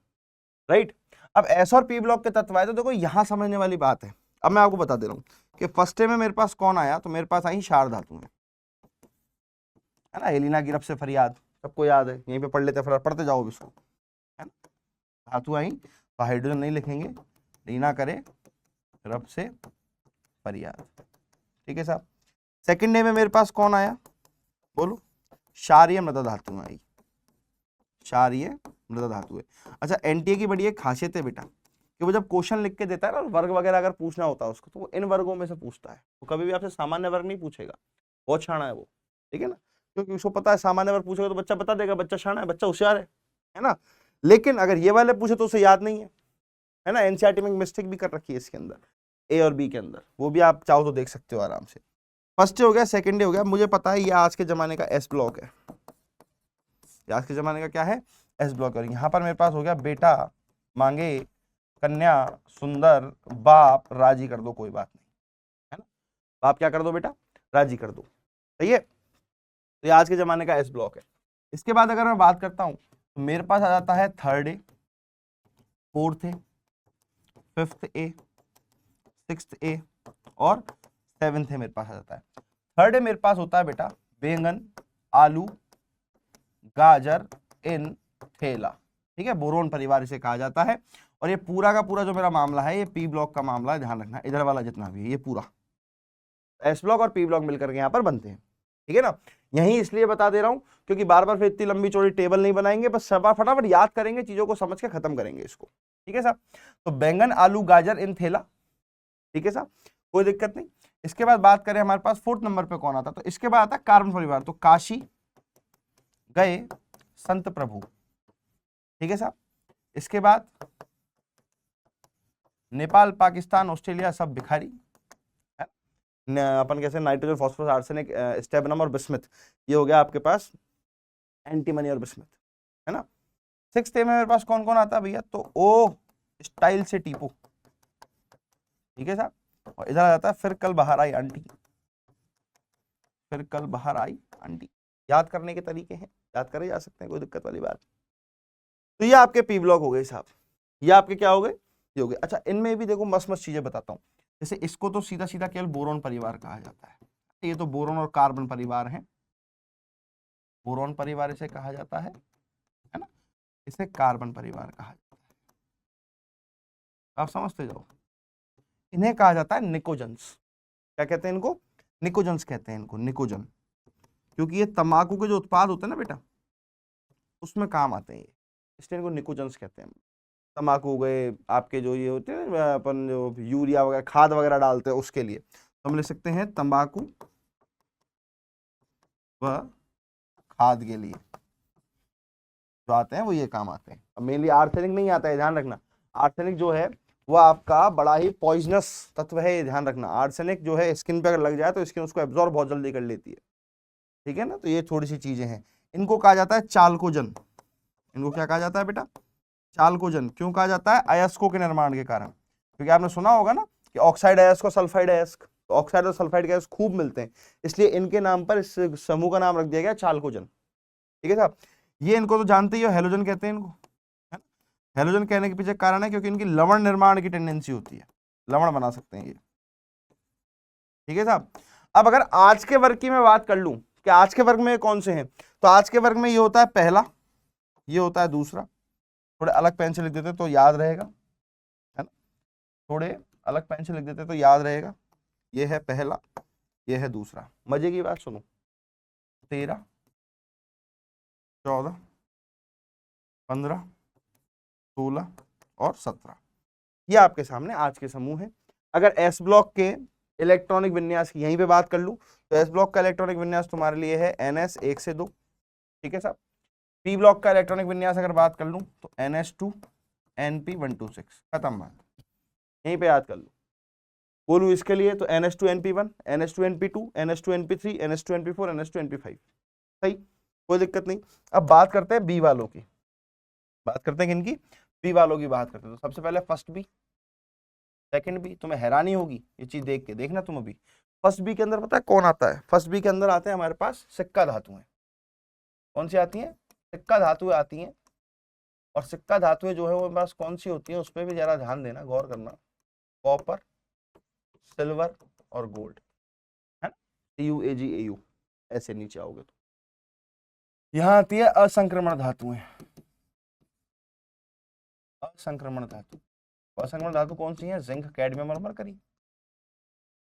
राइट। अब एस और पी ब्लॉक के तत्व आए तो देखो यहां समझने वाली बात है। अब मैं आपको बता दे रहा हूं कि फर्स्ट डे में मेरे पास कौन आया, तो मेरे पास आई क्षार धातुएं, है ना। एलिना गिरफ्त से फरियाद, सबको याद है, यहीं पे पढ़ लेते, फिर पढ़ते जाओ इसको, है ना। धातु आई तो हाइड्रोजन नहीं लिखेंगे, लीना करे गिरफ्त से फरियाद। ठीक है साहब। सेकंड डे में मेरे पास कौन आया, बोलो? क्षारीय मृदा धातु आई, क्षारीय मृदा धातु है। अच्छा, एनटीए की बड़ी एक खासियत है बेटा कि वो जब क्वेश्चन लिख के देता है ना, वर्ग वगैरह अगर पूछना होता है उसको, तो वो इन वर्गों में से पूछता है, वो कभी भी आपसे सामान्य वर्ग नहीं पूछेगा। बहुत शाना है वो, ठीक है ना, क्योंकि उसको पता है सामान्य वर्ग पूछेगा तो बच्चा बता देगा, बच्चा शाना है, बच्चा होशियार है ना। लेकिन अगर ये वाले पूछे तो उसे याद नहीं है ना। एनसीईआरटी में मिस्टेक भी कर रखी है इसके अंदर, ए और बी के अंदर, वो भी आप चाहो तो देख सकते हो आराम से। फर्स्ट डे हो गया, सेकंड डे हो गया, मुझे पता है ये आज के जमाने का एस ब्लॉक है, आज के जमाने का क्या है? S block. और यहाँ पर मेरे पास हो गया बेटा मांगे कन्या सुंदर बाप राजी कर दो, कोई बात नहीं, है ना। बाप क्या कर दो बेटा? राजी कर दो, सही है। तो ये आज के जमाने का एस ब्लॉक है। इसके बाद अगर मैं बात करता हूं तो मेरे पास आ जाता है third A, fourth A, fifth A, sixth A और सेवेंथ ए मेरे पास आ जाता है। थर्ड ए मेरे पास होता है बेटा बैंगन, आलू, गाजर, इन, थेला। ठीक है, बोरोन परिवार इसे कहा जाता है। और ये पूरा का पूरा जो मेरा मामला है, ये पी ब्लॉक का मामला है, ध्यान रखना। इधर वाला जितना भी है ये पूरा एस ब्लॉक और पी ब्लॉक मिलकर के यहाँ पर बनते हैं। ठीक है ना, यही इसलिए बता दे रहा हूं क्योंकि बार बार फिर इतनी लंबी चौड़ी टेबल नहीं बनाएंगे, बस सब फटाफट याद करेंगे, चीजों को समझ के खत्म करेंगे इसको। ठीक है साहब। तो बैंगन, आलू, गाजर, इन, थेला। ठीक है साहब, कोई दिक्कत नहीं। इसके बाद बात करें हमारे पास फोर्थ नंबर पे कौन आता, तो इसके बाद आता कार्बन परिवार। तो काशी गए संत प्रभु। ठीक है साहब। इसके बाद नेपाल, पाकिस्तान, ऑस्ट्रेलिया सब भिखारी। अपन कैसे नाइट्रोजन, फास्फोरस, आर्सेनिक, स्टेबनम और बिस्मिथ, ये हो गया आपके पास एंटीमनी और बिस्मिथ, है ना। सिक्स्थ में मेरे पास कौन कौन आता है भैया, तो ओ स्टाइल से टीपो। ठीक है साहब। और इधर आ जाता है फिर कल बाहर आई आंटी, फिर कल बाहर आई आंटी। याद करने के तरीके हैं, याद करे जा सकते हैं, कोई दिक्कत वाली बात। तो ये आपके पी ब्लॉक हो गए साहब, ये आपके क्या हो गए, ये हो गए। अच्छा, इनमें भी देखो मस्त मस्त चीजें बताता हूँ। जैसे इसको तो सीधा सीधा केवल बोरोन परिवार कहा जाता है, ये तो बोरोन और कार्बन परिवार है, बोरोन परिवार इसे कहा जाता है ना, इसे कार्बन परिवार कहा जाता है। आप समझते जाओ। इन्हें कहा जाता है निकोजन्स। क्या कहते हैं इनको? निकोजन्स कहते हैं इनको, निकोजन, क्योंकि ये तंबाकू के जो उत्पाद होते हैं ना बेटा, उसमें काम आते हैं ये, इसलिए इनको निकोजन्स कहते हैं। तंबाकू हो गए आपके, जो ये होते हैं अपन जो यूरिया वगैरह खाद वगैरह डालते हैं उसके लिए, तो हम लिख सकते हैं तंबाकू व खाद के लिए जो आते हैं वो ये काम आते हैं। अब मेनली आर्सेनिक नहीं आता है, ध्यान रखना। आर्सेनिक जो है वो आपका बड़ा ही पॉइजनस तत्व है, ये ध्यान रखना। आर्सेनिक जो है स्किन पे अगर लग जाए तो स्किन उसको एब्जॉर्ब बहुत जल्दी कर लेती है। ठीक है ना, तो ये थोड़ी सी चीजें हैं। इनको कहा जाता है चालकोजन। इनको क्या कहा जाता है बेटा? चालकोजन क्यों कहा जाता है? अयस्कों के निर्माण के कारण। क्योंकि आपने सुना होगा ना कि ऑक्साइड अयस्क और सल्फाइड अयस्क, तो ऑक्साइड और सल्फाइड के अयस्क खूब मिलते हैं, इसलिए इनके नाम पर इस समूह का नाम रख दिया गया चालकोजन। ठीक है साहब, ये इनको तो जानते ही हो, हेलोजन कहते हैं इनको, है ना? हेलोजन कहने के पीछे कारण है क्योंकि इनकी लवण निर्माण की टेंडेंसी होती है, लवण बना सकते हैं ये। ठीक है साहब, अब अगर आज के वर्ग की मैं बात कर लूं कि आज के वर्ग में कौन से हैं, तो आज के वर्ग में ये होता है पहला, ये होता है दूसरा, थोड़े अलग पेन से लिख देते तो याद रहेगा, है ना, थोड़े अलग पेन से लिख देते तो याद रहेगा। ये है पहला, ये है दूसरा। मजे की बात सुनो, 13, 14, 15, 16 और 17, ये आपके सामने आज के समूह है। अगर एस ब्लॉक के इलेक्ट्रॉनिक विन्यास की यहीं पे बात कर लूं तो एस ब्लॉक का इलेक्ट्रॉनिक विन्यास तुम्हारे लिए है NS 1 से 2। ठीक है साहब, पी ब्लॉक का इलेक्ट्रॉनिक विन्यास अगर बात कर लूं तो NS2 NP 126, खत्म बात, यहीं पे याद कर लो। बोलूं इसके लिए तो NS2 NP1, NS2 NP2, NS2 NP3, NS2 NP4, NS2 NP5, सही, कोई दिक्कत नहीं। अब बात करते हैं बी वालों की, बात करते हैं किनकी? बी वालों की बात करते हैं। तो सबसे पहले फर्स्ट बी, सेकंड बी। तुम्हें हैरानी होगी ये चीज देख के, देखना तुम अभी, फर्स्ट बी के अंदर पता है कौन आता है? फर्स्ट बी के अंदर आते हैं हमारे पास सिक्का धातुएं। कौन सी आती हैं? सिक्का धातुएं आती हैं। और सिक्का धातुएं जो है वो पास कौन सी होती है, उस पर भी जरा ध्यान देना, गौर करना। कॉपर, सिल्वर और गोल्ड, है ना, CuAgAu, ऐसे नीचे आओगे तो यहाँ आती है असंक्रमण धातुएं। असंक्रमण धातु, असंक्रमण धातु कौन सी है? जिंक, कैडमियम और मरकरी,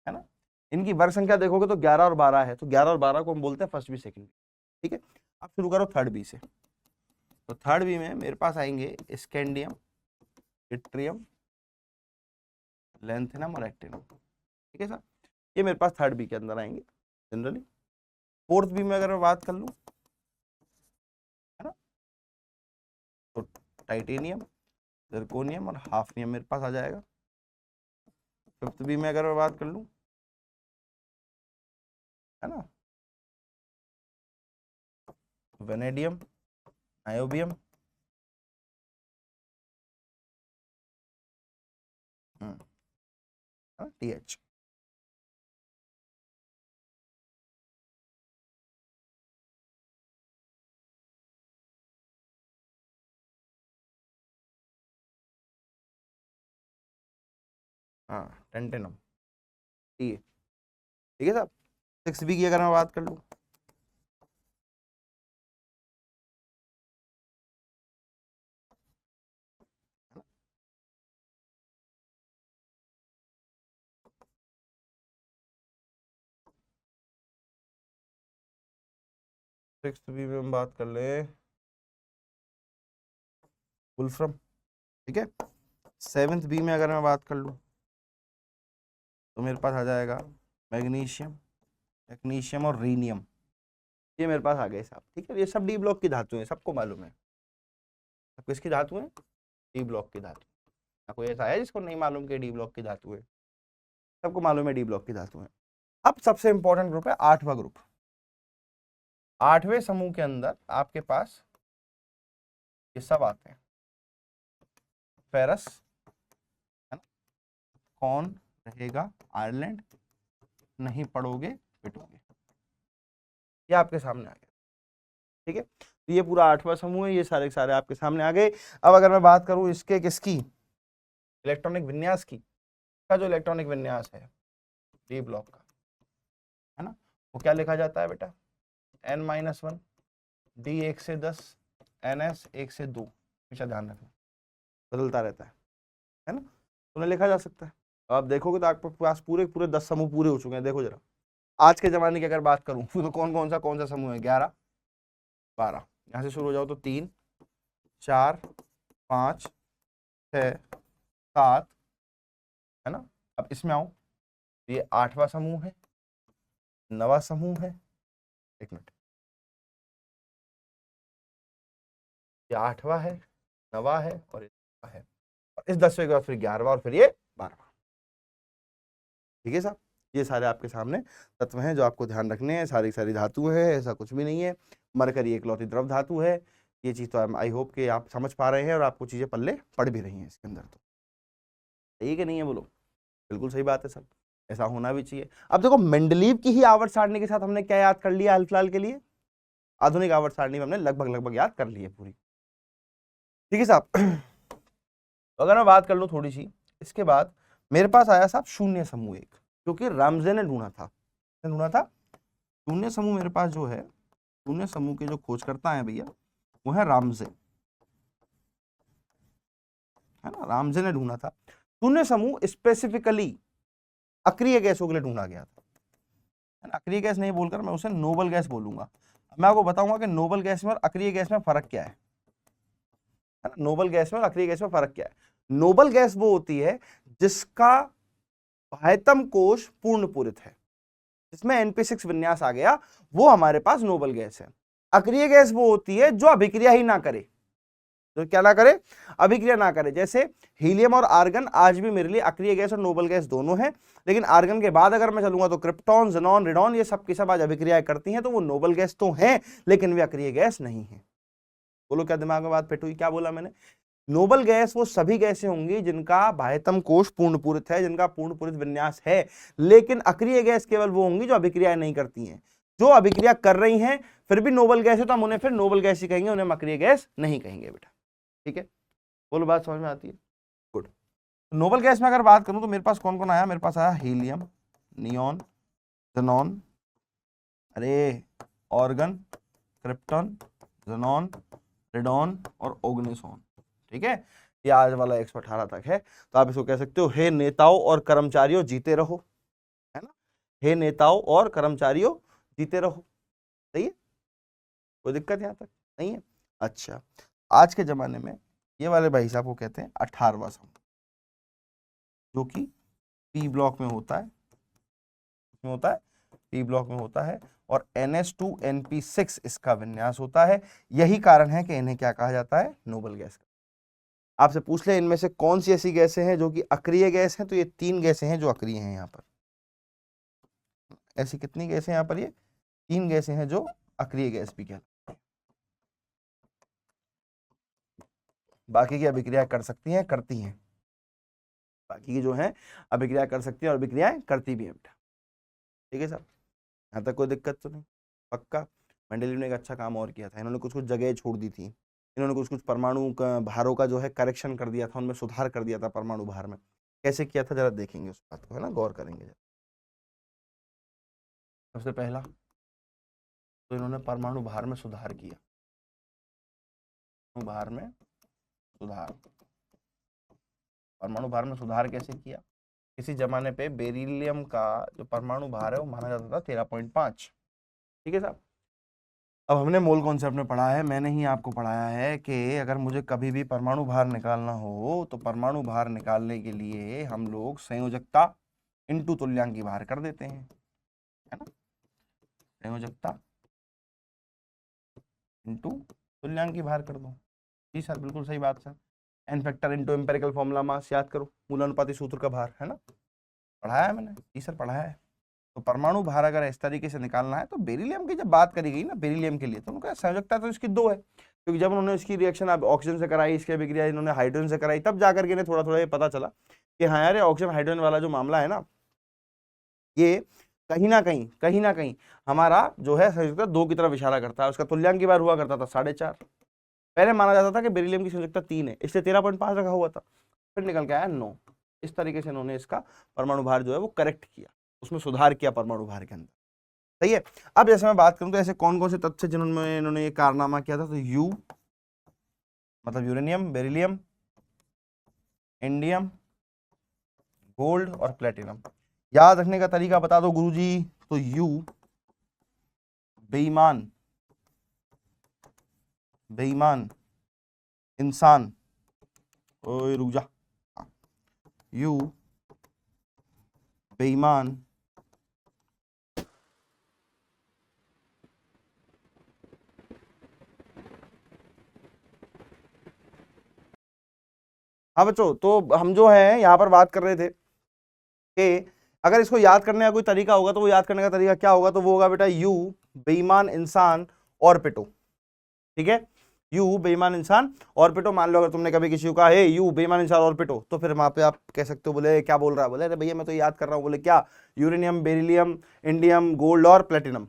है ना। इनकी वर्ग संख्या देखोगे तो 11 और 12 है, तो 11 और 12 को हम बोलते हैं फर्स्ट बी सेकंड बी। ठीक है, अब शुरू करो थर्ड बी से। तो थर्ड बी में मेरे पास आएंगे स्कैंडियम, इट्रियम, लैंथेनम और एक्टिनम। ठीक है सर, ये मेरे पास थर्ड बी के अंदर आएंगे जनरली। फोर्थ बी में अगर मैं बात कर लूं, है ना, तो टाइटेनियम, जिरकोनियम और हाफनियम मेरे पास आ जाएगा। फिफ्थ बी में अगर मैं बात कर लूं, है ना, वेनेडियम, नायोबियम, TH। हाँ, टेंटेनम, टी। ठीक है साहब, सिक्स बी की अगर मैं बात कर लूं, सिक्स बी में हम बात कर ले वुल्फ्रम। ठीक है, सेवेंथ बी में अगर मैं बात कर लूं तो मेरे पास आ जाएगा मैग्नीशियम, मैग्नीशियम और रीनियम, ये मेरे पास आ गए साहब। ठीक है, ये सब डी ब्लॉक की धातु है, सबको मालूम है। किसकी धातु है? डी ब्लॉक की धातु। कोई ऐसा है जिसको नहीं मालूम कि डी ब्लॉक की धातु है? सबको मालूम है डी ब्लॉक की धातु है। अब सबसे इंपॉर्टेंट ग्रुप है आठवां ग्रुप। आठवें समूह के अंदर आपके पास ये सब आते हैं। फेरस, है ना, कौन रहेगा आयरलैंड, नहीं पढ़ोगे पिटोगे, ये आपके सामने आ गया। ठीक है, तो ये पूरा आठवां समूह है, ये सारे सारे आपके सामने आ गए। अब अगर मैं बात करूं इसके किसकी, इलेक्ट्रॉनिक विन्यास की, का जो इलेक्ट्रॉनिक विन्यास है डी ब्लॉक का, है ना, वो क्या लिखा जाता है बेटा? N-1, D 1 से 10, NS 1 से 2, हमेशा ध्यान रखना, बदलता रहता है ना, तो उन्हें लिखा जा सकता है। आप देखोगे तो आपके पास पूरे पूरे 10 समूह पूरे हो चुके हैं। देखो जरा, आज के जमाने की अगर बात करूं तो कौन सा समूह है? 11, 12, यहाँ से शुरू हो जाओ तो 3, 4, 5, 6, 7, है ना। अब इसमें आओ, ये आठवां समूह है, नवा समूह है, एक मिनट, ये आठवां है, नवा है और है, और इस 10वें के बाद फिर 11वां और फिर ये 12वां। ठीक है साहब, ये सारे आपके सामने तत्व हैं जो आपको ध्यान रखने हैं। सारी सारी धातु है, ऐसा कुछ भी नहीं है। मरकरी एकलौती द्रव धातु है, ये चीज़ तो आई होप कि आप समझ पा रहे हैं और आपको चीज़ें पल्ले पड़ भी रही हैं इसके अंदर। तो सही है कि नहीं है बोलो? बिल्कुल सही बात है सर, ऐसा होना भी चाहिए। अब देखो मेंडलीव की ही आवर्त सारणी के साथ हमने क्या याद कर लिया हाल फिलहाल के लिए? आधुनिक आवर्त सारणी में हमने लगभग याद कर ली है पूरी। ठीक है साहब। तो अगर मैं बात कर लूँ थोड़ी सी, इसके बाद मेरे पास आया साहब शून्य समूह एक, जो कि रामजे ने ढूंढा था। शून्य समूह मेरे पास जो है, शून्य समूह के जो खोजकर्ता हैं भैया वो है रामजे, है ना, रामजे ने ढूंढा था। शून्य समूह स्पेसिफिकली अक्रिय गैसों के लिए ढूंढा गया था, है ना। अक्रिय गैस नहीं बोलकर मैं उसे नोबल गैस बोलूंगा। मैं आपको बताऊंगा कि नोबल गैस में और अक्रिय गैस में फर्क क्या है ना। नोबल गैस में और अक्रिय गैस में फर्क क्या है? नोबल गैस वो होती है जिसका बाह्यतम कोश पूर्ण पूरित है, जिसमें NP6 विन्यास आ गया, वो हमारे पास नोबल गैस है। अक्रिय गैस वो होती है जो अभिक्रिया ही ना करे, जो क्या ना करे, अभिक्रिया ना करे। जैसे हीलियम और आर्गन आज भी मेरे लिए अक्रिय गैस और नोबल गैस दोनों हैं, लेकिन आर्गन के बाद अगर मैं चलूंगा तो क्रिप्टॉन, ज़ेनॉन, रेडॉन ये सब की सब आज अभिक्रियाएं करती हैं, तो वो नोबल गैस तो हैं लेकिन वे अक्रिय गैस नहीं है। बोलो क्या दिमाग में बात फिट हुई? क्या बोला मैंने? नोबल गैस वो सभी गैसें होंगी जिनका बाह्यतम कोश पूर्ण पूरित है, जिनका पूर्ण पूरित विन्यास है, लेकिन अक्रिय गैस केवल वो होंगी जो अभिक्रिया नहीं करती हैं। जो अभिक्रिया कर रही हैं फिर भी नोबल गैस है तो हम उन्हें फिर नोबल गैस ही कहेंगे, उन्हें अक्रिय गैस नहीं कहेंगे बेटा। ठीक है, बोलो बात समझ में आती है? गुड। नोबल गैस में अगर बात करूं तो मेरे पास कौन कौन आया? मेरे पास आया हीलियम, नियॉन, ज़ेनॉन, अरे ऑर्गन, क्रिप्टॉन, ज़ेनॉन, रेडॉन और ओग्निसॉन। ठीक है, ये आज वाला 118 तक है। तो आप इसको कह सकते हो, हे नेताओं और कर्मचारियों जीते रहो, है ना। हे नेताओं और कर्मचारियों जीते रहो। सही है, कोई दिक्कत यहां तक नहीं है? अच्छा, आज के जमाने में ये वाले भाई साहब को कहते हैं 18वां समूह, जो कि पी ब्लॉक में होता है, पी ब्लॉक में होता है, और NH2NP6 इसका विन्यास होता है। यही कारण है कि इन्हें क्या कहा जाता है? Noble gas. आपसे पूछ ले इनमें से कौन सी ऐसी गैसें हैं जो कि अक्रिय गैस हैं, तो ये 3 गैसें हैं जो अक्रिय हैं। यहाँ पर ऐसी कितनी गैसें यहाँ पर? ये 3 गैसें हैं जो अक्रिय गैस भी कहलाती हैं। बाकी की अभिक्रिया कर सकती हैं, करती हैं, बाकी की जो है अभिक्रिया कर सकती हैं और अभिक्रियाएं करती भी हैं बेटा। ठीक है साहब, यहाँ तक कोई दिक्कत तो नहीं? पक्का। मेंडलीव ने एक अच्छा काम और किया था, इन्होंने कुछ कुछ जगह छोड़ दी थी, इन्होंने कुछ कुछ परमाणु का भारों का जो है करेक्शन कर दिया था, उनमें सुधार कर दिया था परमाणु भार में। कैसे किया था जरा देखेंगे उस बात को, है ना, गौर करेंगे जरा। सबसे पहला तो इन्होंने परमाणु भार में सुधार किया। भार में सुधार, परमाणु भार में सुधार कैसे किया? किसी जमाने पे बेरिलियम का जो परमाणु भार है वो माना जाता था 13.5। ठीक है साहब, अब हमने मोल कॉन्सेप्ट में पढ़ा है, मैंने ही आपको पढ़ाया है कि अगर मुझे कभी भी परमाणु भार निकालना हो तो परमाणु भार निकालने के लिए हम लोग संयोजकता इंटू तुल्यांकी भार कर देते हैं, है ना। संयोजकता इंटू तुल्यांकी भार कर दो। जी सर, बिल्कुल सही बात sir. N factor into empirical formula mass याद करो, मूलानुपाती सूत्र का भार, है ना, पढ़ाया है मैंने। जी सर पढ़ाया है। तो परमाणु भार अगर इस तरीके से निकालना है तो बेरिलियम की जब बात करी गई ना, बेरिलियम के लिए, तो उनका संयोजकता तो इसकी 2 है, क्योंकि जब उन्होंने इसकी रिएक्शन अब ऑक्सीजन से कराई, इसकी अभिक्रिया इन्होंने हाइड्रोजन से कराई, तब जाकर के इन्हें थोड़ा थोड़ा ये पता चला कि हाँ यार, ऑक्सीजन हाइड्रोजन वाला जो मामला है ना, ये कहीं ना कहीं हमारा जो है संयोजकता 2 की तरफ इशारा करता है। उसका तुल्यांकी भार हुआ करता था 4.5। पहले माना जाता था कि बेरिलियम की संयोजकता 3 है, इसलिए 13.5 रखा हुआ था, फिर निकल के आया 9। इस तरीके से इन्होंने इसका परमाणु भार जो है वो करेक्ट किया, उसमें सुधार किया परमाणु भार के अंदर। सही है। अब जैसे मैं बात करूं तो ऐसे कौन कौन से तत्व जिन्होंने इन्होंने ये कारनामा किया था, तो यू मतलब यूरेनियम, बेरिलियम, इंडियम, गोल्ड और प्लेटिनम। याद रखने का तरीका बता दो गुरुजी। तो यू बेईमान, बेईमान इंसान, ओए रुक जा, यू बेईमान हाँ बच्चों, तो हम जो है यहाँ पर बात कर रहे थे कि अगर इसको याद करने का कोई तरीका होगा तो वो याद करने का तरीका क्या होगा? तो वो होगा बेटा यू बेईमान इंसान और पिटो। ठीक है, यू बेईमान इंसान ऑर्बिटो। मान लो अगर तुमने कभी किसी को कहा हे यू बेईमान इंसान ऑर्बिटो, तो फिर वहां पे आप कह सकते हो बोले क्या बोल रहा है, बोले अरे भैया मैं तो याद कर रहा हूँ। बोले क्या? यूरेनियम, बेरिलियम, इंडियम, गोल्ड और प्लेटिनम,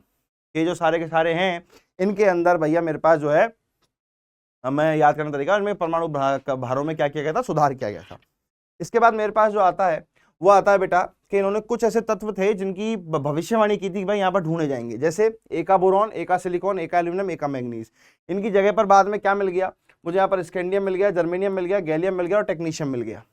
ये जो सारे के सारे हैं, इनके अंदर भैया मेरे पास जो है, मैं याद करने तरीका, इनमें परमाणु भारों में क्या किया गया था, सुधार किया गया था। इसके बाद मेरे पास जो आता है वो आता है बेटा कि इन्होंने कुछ ऐसे तत्व थे जिनकी भविष्यवाणी की थी कि भाई यहाँ पर ढूंढे जाएंगे, जैसे एका बोरॉन, एका सिलिकॉन, एका एल्यूमिनियम, एका मैग्नीज। इनकी जगह पर बाद में क्या मिल गया मुझे, यहाँ पर स्कैंडियम मिल गया, जर्मेनियम मिल गया, गैलियम मिल गया और टेक्नीशियम मिल गया।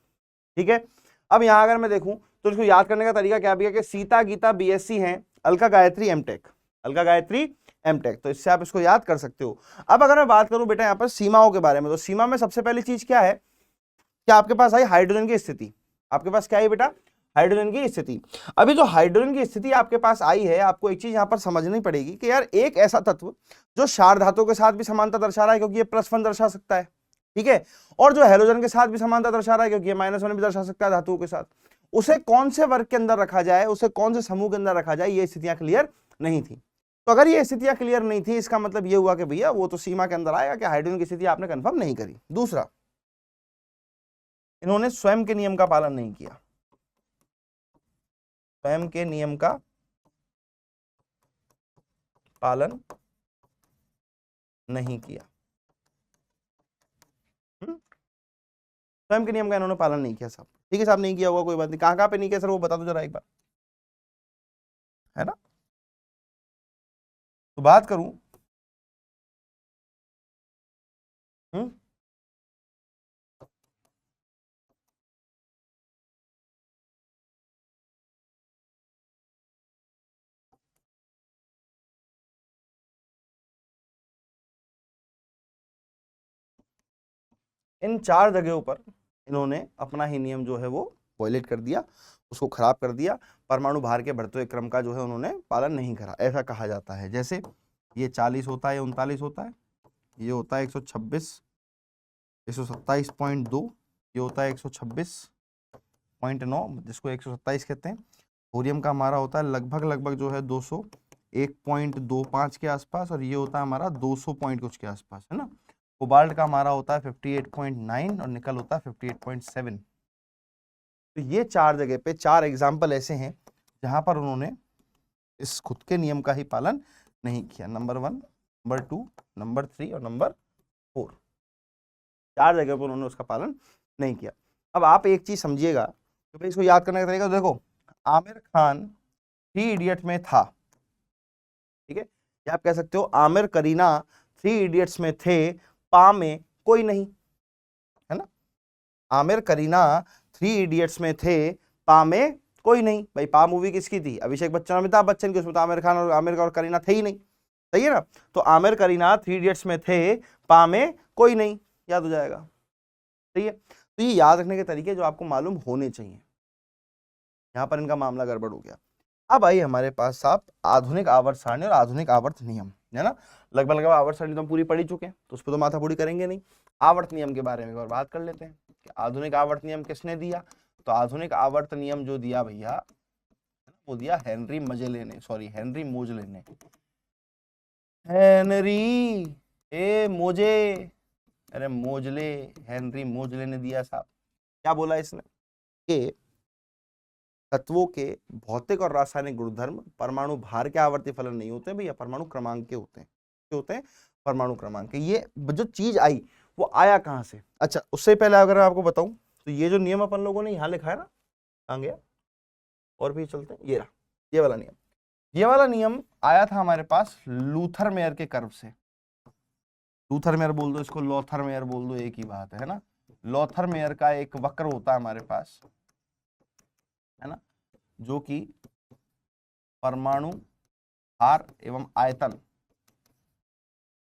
ठीक है, अब यहाँ अगर मैं देखूं तो इसको याद करने का तरीका क्या भी कि सीता गीता बीएससी हैं, अलका गायत्री एमटेक, अलका गायत्री एमटेक, तो इससे आप इसको याद कर सकते हो। अब अगर मैं बात करूं बेटा यहाँ पर सीमाओं के बारे में, तो सीमा में सबसे पहली चीज क्या है कि आपके पास आई हाइड्रोजन की स्थिति। आपके पास क्या है बेटा? हाइड्रोजन की स्थिति। अभी जो हाइड्रोजन की स्थिति आपके पास आई है, आपको एक चीज यहां पर समझनी पड़ेगी कि यार एक ऐसा तत्व जो क्षार धातु के साथ भी समानता दर्शा रहा है, क्योंकि ये +1 दर्शा सकता है, ठीक है, और जो हैलोजन के साथ भी समानता दर्शा रहा है, क्योंकि ये -1 भी दर्शा सकता है धातुओं के साथ, उसे कौन से वर्ग के अंदर रखा जाए, उसे कौन से समूह के अंदर रखा जाए, ये स्थितियां क्लियर नहीं थी। तो अगर ये स्थितियां क्लियर नहीं थी, इसका मतलब ये हुआ कि भैया वो तो सीमा के अंदर आएगा कि हाइड्रोजन की स्थिति आपने कंफर्म नहीं करी। दूसरा, इन्होंने स्वयं के नियम का पालन नहीं किया, स्वयं के नियम का पालन नहीं किया। स्वयं के नियम का इन्होंने पालन नहीं किया साहब। ठीक है साहब, नहीं किया होगा कोई बात नहीं, कहां पे नहीं किया सर वो बता दो जरा एक बार, है ना। तो बात करूं इन 4 जगहों पर इन्होंने अपना ही नियम जो है वो वायलेट कर दिया, उसको खराब कर दिया। परमाणु भार के बढ़ते हुए क्रम का जो है उन्होंने पालन नहीं करा, ऐसा कहा जाता है। जैसे ये 40 होता है, 39 होता है, ये होता है 126, 127.2, ये होता है 126.9, जिसको 127 कहते हैं। थोरियम का हमारा होता है लगभग जो है 201.25 के आसपास, और ये होता है हमारा 200 पॉइंट कुछ के आसपास, है ना। कोबाल्ट का हमारा होता है 58.9 और निकल होता है 58.7। तो ये 4 जगह पे 4 एग्जाम्पल ऐसे हैं जहां पर उन्होंने इस खुद के नियम का ही पालन नहीं किया। नंबर 1, नंबर 2, नंबर 3 और नंबर 4, 4 जगह पर उन्होंने उसका पालन नहीं किया। अब आप एक चीज समझिएगा, तो भाई इसको याद करने का तरीका देखो, आमिर खान 3 इडियट्स में था, ठीक है, या आप कह सकते हो आमिर करीना 3 इडियट्स में थे, पा में कोई नहीं, है ना। आमिर करीना 3 इडियट्स में थे, पा में कोई नहीं। भाई पा मूवी किसकी थी? अभिषेक बच्चन और अमिताभ बच्चन की, उसमें तो आमिर खान और करीना थे ही नहीं, सही है ना। तो आमिर करीना 3 इडियट्स में थे, पा में कोई नहीं, याद हो जाएगा, सही है। तो ये याद रखने के तरीके जो आपको मालूम होने चाहिए। यहां पर इनका मामला गड़बड़ हो गया। अब आई हमारे पास साहब आधुनिक आवर्त सारणी और आधुनिक आवर्त नियम, है ना। लगभग आवर्त सारणी तो हम पूरी पढ़ी चुके हैं, तो उस पर तो माथा पूरी करेंगे नहीं। आवर्त नियम के बारे में एक बार बात कर लेते हैं कि आधुनिक आवर्त नियम किसने दिया। तो आधुनिक आवर्त नियम जो दिया भैया, वो दिया हेनरी मजेले ने, सॉरी हेनरी मोजले ने। हेनरी ए मोजे, अरे मोजले, हेनरी मोजले ने दिया साहब। क्या बोला इसने कि तत्वों के भौतिक और रासायनिक गुणधर्म परमाणु भार के आवर्ती फलन नहीं होते भैया, परमाणु क्रमांक के होते हैं। क्या होते हैं? परमाणु क्रमांक के। ये जो चीज आई वो आया कहां से? अच्छा, उससे पहले अगर मैं आपको बताऊं तो ये जो नियम अपन लोगों ने यहां लिखा है ना, कहां गया, और भी चलते हैं, ये रहा, ये वाला नियम। ये वाला नियम आया था हमारे पास लूथर मेयर के कर्व से। लूथर मेयर बोल दो इसको, लॉथर मेयर बोल दो, एक ही बात है ना। लॉथर मेयर का एक वक्र होता है हमारे पास, है ना, जो कि परमाणु भार एवं आयतन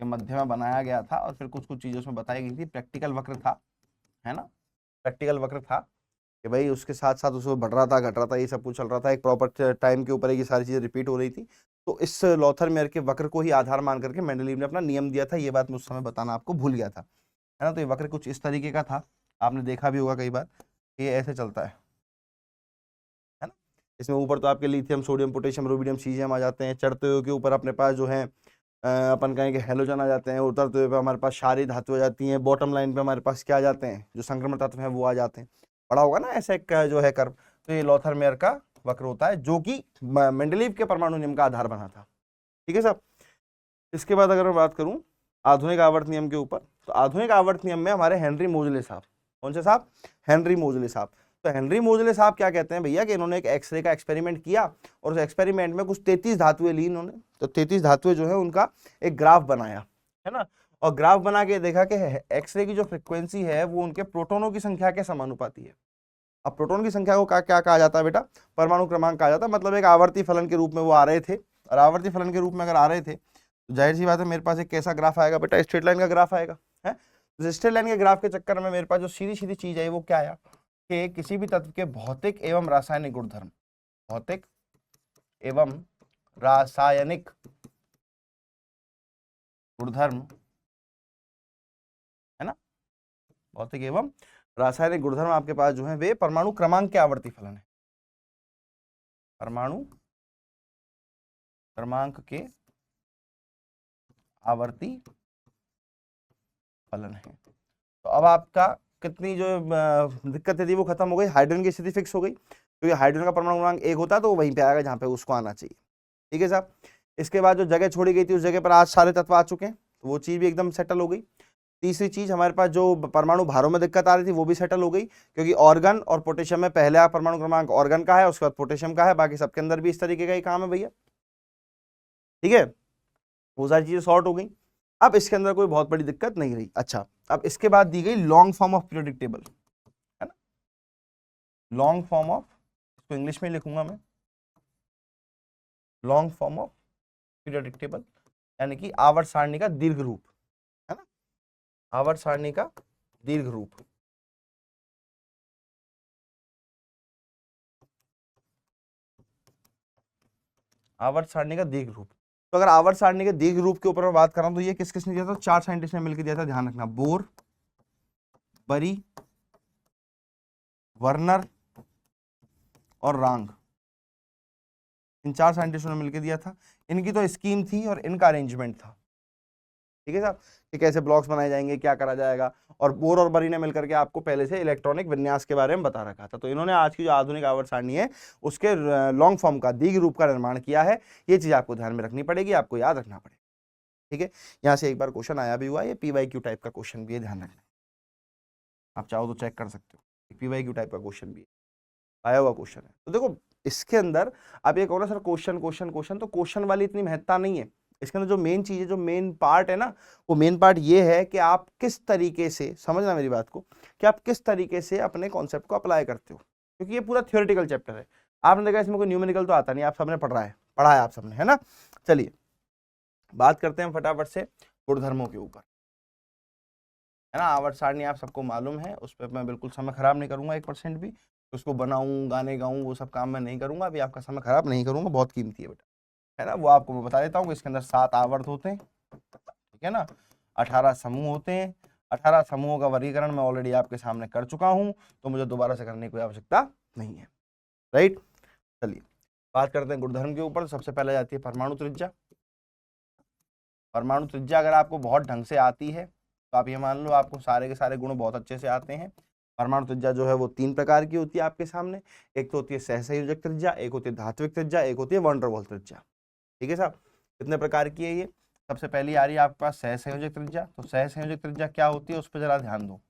के मध्य में बनाया गया था, और फिर कुछ चीजें उसमें बताई गई थी। प्रैक्टिकल वक्र था, है ना, प्रैक्टिकल वक्र था कि भाई उसके साथ साथ उसमें बढ़ रहा था, घट रहा था, ये सब कुछ चल रहा था, एक प्रॉपर टाइम के ऊपर ये सारी चीजें रिपीट हो रही थी। तो इस लॉथर मेयर के वक्र को ही आधार मान करके मेंडलीव ने अपना नियम दिया था। ये बात मैं उस समय बताना आपको भूल गया था, है ना। तो ये वक्र कुछ इस तरीके का था, आपने देखा भी होगा कई बार, ये ऐसे चलता है ना। इसमें ऊपर तो आपके lithium, sodium, potassium, rubidium, caesium आ जाते हैं। चढ़ते हुए के ऊपर अपने पास जो है अपन कहें कि हैलोजन आ जाते हैं, उतरते हुए पे हमारे पास क्षारीय धातु आ जाती हैं, बॉटम लाइन पे हमारे पास क्या आ जाते हैं, जो संक्रमण तत्व हैं वो आ जाते हैं। पढ़ा होगा ना ऐसे एक जो है कर्व, तो ये लॉथर मेयर का वक्र होता है जो कि मेंडलीव के परमाणु नियम का आधार बना था। ठीक है साहब। इसके बाद अगर मैं बात करूं आधुनिक आवर्त नियम के ऊपर, तो आधुनिक आवर्त नियम में हमारे हेनरी मोजले साहब, कौन से साहब, हेनरी मोजले साहब। तो हेनरी मोजले साहब क्या कहते हैं भैया कि इन्होंने एक एक्सरे का एक्सपेरिमेंट किया और उस एक्सपेरिमेंट में कुछ 33 धातुएं ली इन्होंने, तो 33 धातुएं जो है उनका एक ग्राफ बनाया है ना, और ग्राफ बना के देखा कि एक्सरे की जो फ्रिक्वेंसी है वो उनके प्रोटोनों की संख्या के समानुपाती है। अब प्रोटोन की संख्या को क्या कहा जाता है बेटा, परमाणु क्रमांक कहा जाता है। मतलब एक आवर्ती फलन के रूप में वो आ रहे थे, और आवर्ती फलन के रूप में अगर आ रहे थे तो जाहिर सी बात है मेरे पास एक कैसा ग्राफ आएगा बेटा, स्ट्रेट लाइन का ग्राफ आएगा है। तो स्ट्रेट लाइन के ग्राफ के चक्कर में मेरे पास जो सीधी सीधी चीज है वो क्या आया कि किसी भी तत्व के भौतिक एवं रासायनिक गुणधर्म, भौतिक एवं रासायनिक गुणधर्म है ना, भौतिक एवं रासायनिक गुणधर्म आपके पास जो है वे परमाणु क्रमांक के आवर्ती फलन है, परमाणु क्रमांक के आवर्ती फलन है। तो अब आपका कितनी जो दिक्कत थी वो खत्म हो गई, हाइड्रोजन की स्थिति फिक्स हो गई, क्योंकि हाइड्रोजन का परमाणु क्रमांक 1 होता है तो वो वहीं पे आएगा जहां पे उसको आना चाहिए। ठीक है साहब। इसके बाद जो जगह छोड़ी गई थी उस जगह पर आज सारे तत्व आ चुके हैं, तो वो चीज भी एकदम सेटल हो गई। तीसरी चीज हमारे पास जो परमाणु भारों में दिक्कत आ रही थी वो भी सेटल हो गई, क्योंकि ऑर्गन और पोटेशियम में पहले परमाणु क्रमांक ऑर्गन का है, उसके बाद पोटेशियम का है, बाकी सबके अंदर भी इस तरीके का ही काम है भैया। ठीक है, वो सारी चीजें सॉर्ट हो गई। अब इसके अंदर कोई बहुत बड़ी दिक्कत नहीं रही। अच्छा, अब इसके बाद दी गई long form of periodic table, है ना, लॉन्ग फॉर्म ऑफ, इसको इंग्लिश में लिखूंगा मैं, long form of periodic table, यानी कि आवर्त सारणी का दीर्घ रूप, है ना, आवर्त सारणी का दीर्घ रूप। आवर्त सारणी का दीर्घ रूप। तो अगर आवर्त सारणी के दीर्घ रूप के ऊपर मैं बात कर रहा हूं तो ये किस किसने दिया था, 4 साइंटिस्ट ने मिलकर दिया था, ध्यान रखना, बोर, बरी, वर्नर और रांग, इन 4 साइंटिस्टों ने मिलकर दिया था। इनकी तो स्कीम थी और इनका अरेंजमेंट था। ठीक है साहब, कि कैसे ब्लॉक्स बनाए जाएंगे, क्या करा जाएगा, और बोर और बरी ने मिलकर के आपको पहले से इलेक्ट्रॉनिक विन्यास के बारे में बता रखा था। तो इन्होंने आज की जो आधुनिक आवर्त सारणी है उसके लॉन्ग फॉर्म का दीर्घ रूप का निर्माण किया है। ये चीज आपको ध्यान में रखनी पड़ेगी, आपको याद रखना पड़ेगा। ठीक है, यहाँ से एक बार क्वेश्चन आया भी हुआ, ये PYQ टाइप का क्वेश्चन भी है, ध्यान रखना। आप चाहो तो चेक कर सकते हो, PYQ टाइप का क्वेश्चन भी है, आया हुआ क्वेश्चन है। तो देखो इसके अंदर आप ये कहो ना सर क्वेश्चन क्वेश्चन क्वेश्चन, तो क्वेश्चन वाली इतनी महत्ता नहीं है। इसके अंदर जो मेन चीज है, जो मेन पार्ट है ना, वो मेन पार्ट ये है कि आप किस तरीके से, समझना मेरी बात को, कि आप किस तरीके से अपने कॉन्सेप्ट को अप्लाई करते हो, क्योंकि ये पूरा थियोरेटिकल चैप्टर है। आपने देखा इसमें कोई न्यूमेरिकल तो आता नहीं, आप सबने पढ़ा है आप सबने, है ना। चलिए बात करते हैं फटाफट से गुणधर्मों के ऊपर, है ना। आवर्त सारणी आप सबको मालूम है, उस पर मैं बिल्कुल समय खराब नहीं करूंगा 1% भी, उसको बनाऊं, गाने गाऊं, वो सब काम मैं नहीं करूंगा, अभी आपका समय खराब नहीं करूंगा, बहुत कीमती है बेटा, है ना। वो आपको मैं बता देता हूँ कि इसके अंदर 7 आवर्त होते हैं, ठीक है ना, 18 समूह होते हैं। 18 समूहों का वर्गीकरण मैं ऑलरेडी आपके सामने कर चुका हूं, तो मुझे दोबारा से करने की कोई आवश्यकता नहीं है, राइट। चलिए बात करते हैं गुणधर्म के ऊपर। सबसे पहले जाती है परमाणु त्रिज्या। परमाणु त्रिज्या अगर आपको बहुत ढंग से आती है तो आप ये मान लो आपको सारे के सारे गुण बहुत अच्छे से आते हैं। परमाणु त्रिज्या जो है वो 3 प्रकार की होती है आपके सामने, एक तो होती है सहसंयोजक त्रिज्या, एक होती है धात्विक त्रिज्या, एक होती है वैन डर वाल्स त्रिज्या। ठीक है साहब, कितने प्रकार की है ये। सबसे पहली आ रही है आपके पास सहसंयोजक त्रिज्या। तो सहसंयोजक त्रिज्या क्या होती है उस पर जरा ध्यान दो,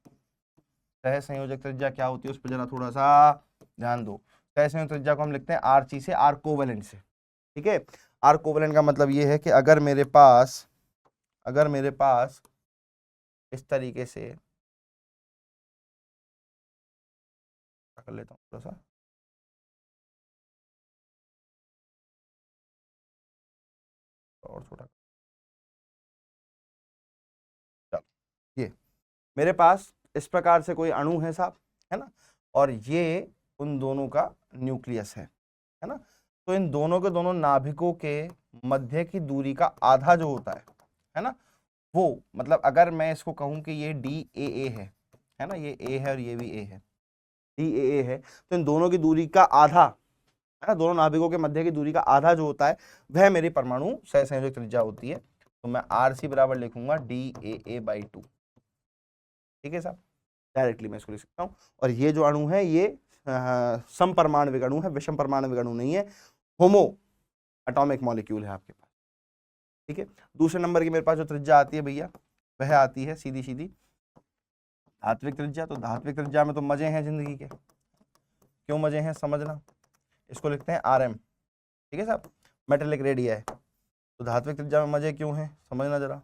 सहसंयोजक त्रिज्या क्या होती है उस पर जरा थोड़ा सा ध्यान दो। सहसंयोजक त्रिज्या को हम लिखते हैं RC से, आर कोवेलेंट से, ठीक है। आर कोवेलेंट का मतलब ये है कि अगर मेरे पास इस तरीके से कर लेता हूँ थोड़ा सा, और छोटा, चलो ये मेरे पास इस प्रकार से कोई अणु है साहब, है ना, और ये उन दोनों का न्यूक्लियस है ना। तो इन दोनों के दोनों नाभिकों के मध्य की दूरी का आधा जो होता है ना, वो मतलब अगर मैं इसको कहूं कि ये DAA है ना, ये A है और ये भी A है, DAA है, तो इन दोनों की दूरी का आधा, है ना, दोनों नाभिकों के मध्य की दूरी का आधा जो होता है वह मेरी परमाणु सहसंयोजक त्रिज्या होती है। तो मैं RC बराबर लिखूंगा DAA/2। ठीक है साहब, डायरेक्टली मैं इसको लिख सकता हूँ। और ये जो अणु है ये समपरमाणविक अणु है, विषम परमाणविक अणु नहीं है, होमो एटॉमिक मॉलिक्यूल है आपके पास। ठीक है, दूसरे नंबर की मेरे पास जो त्रिज्या आती है भैया वह आती है सीधी सीधी धात्विक त्रिज्या। तो धात्विक त्रिज्या में तो मजे हैं जिंदगी के। क्यों मजे हैं समझना, इसको लिखते हैं RM। ठीक है साहब, मेटेलिक रेडिया है, तो धात्विक त्रिज्या में मजे क्यों हैं समझना जरा।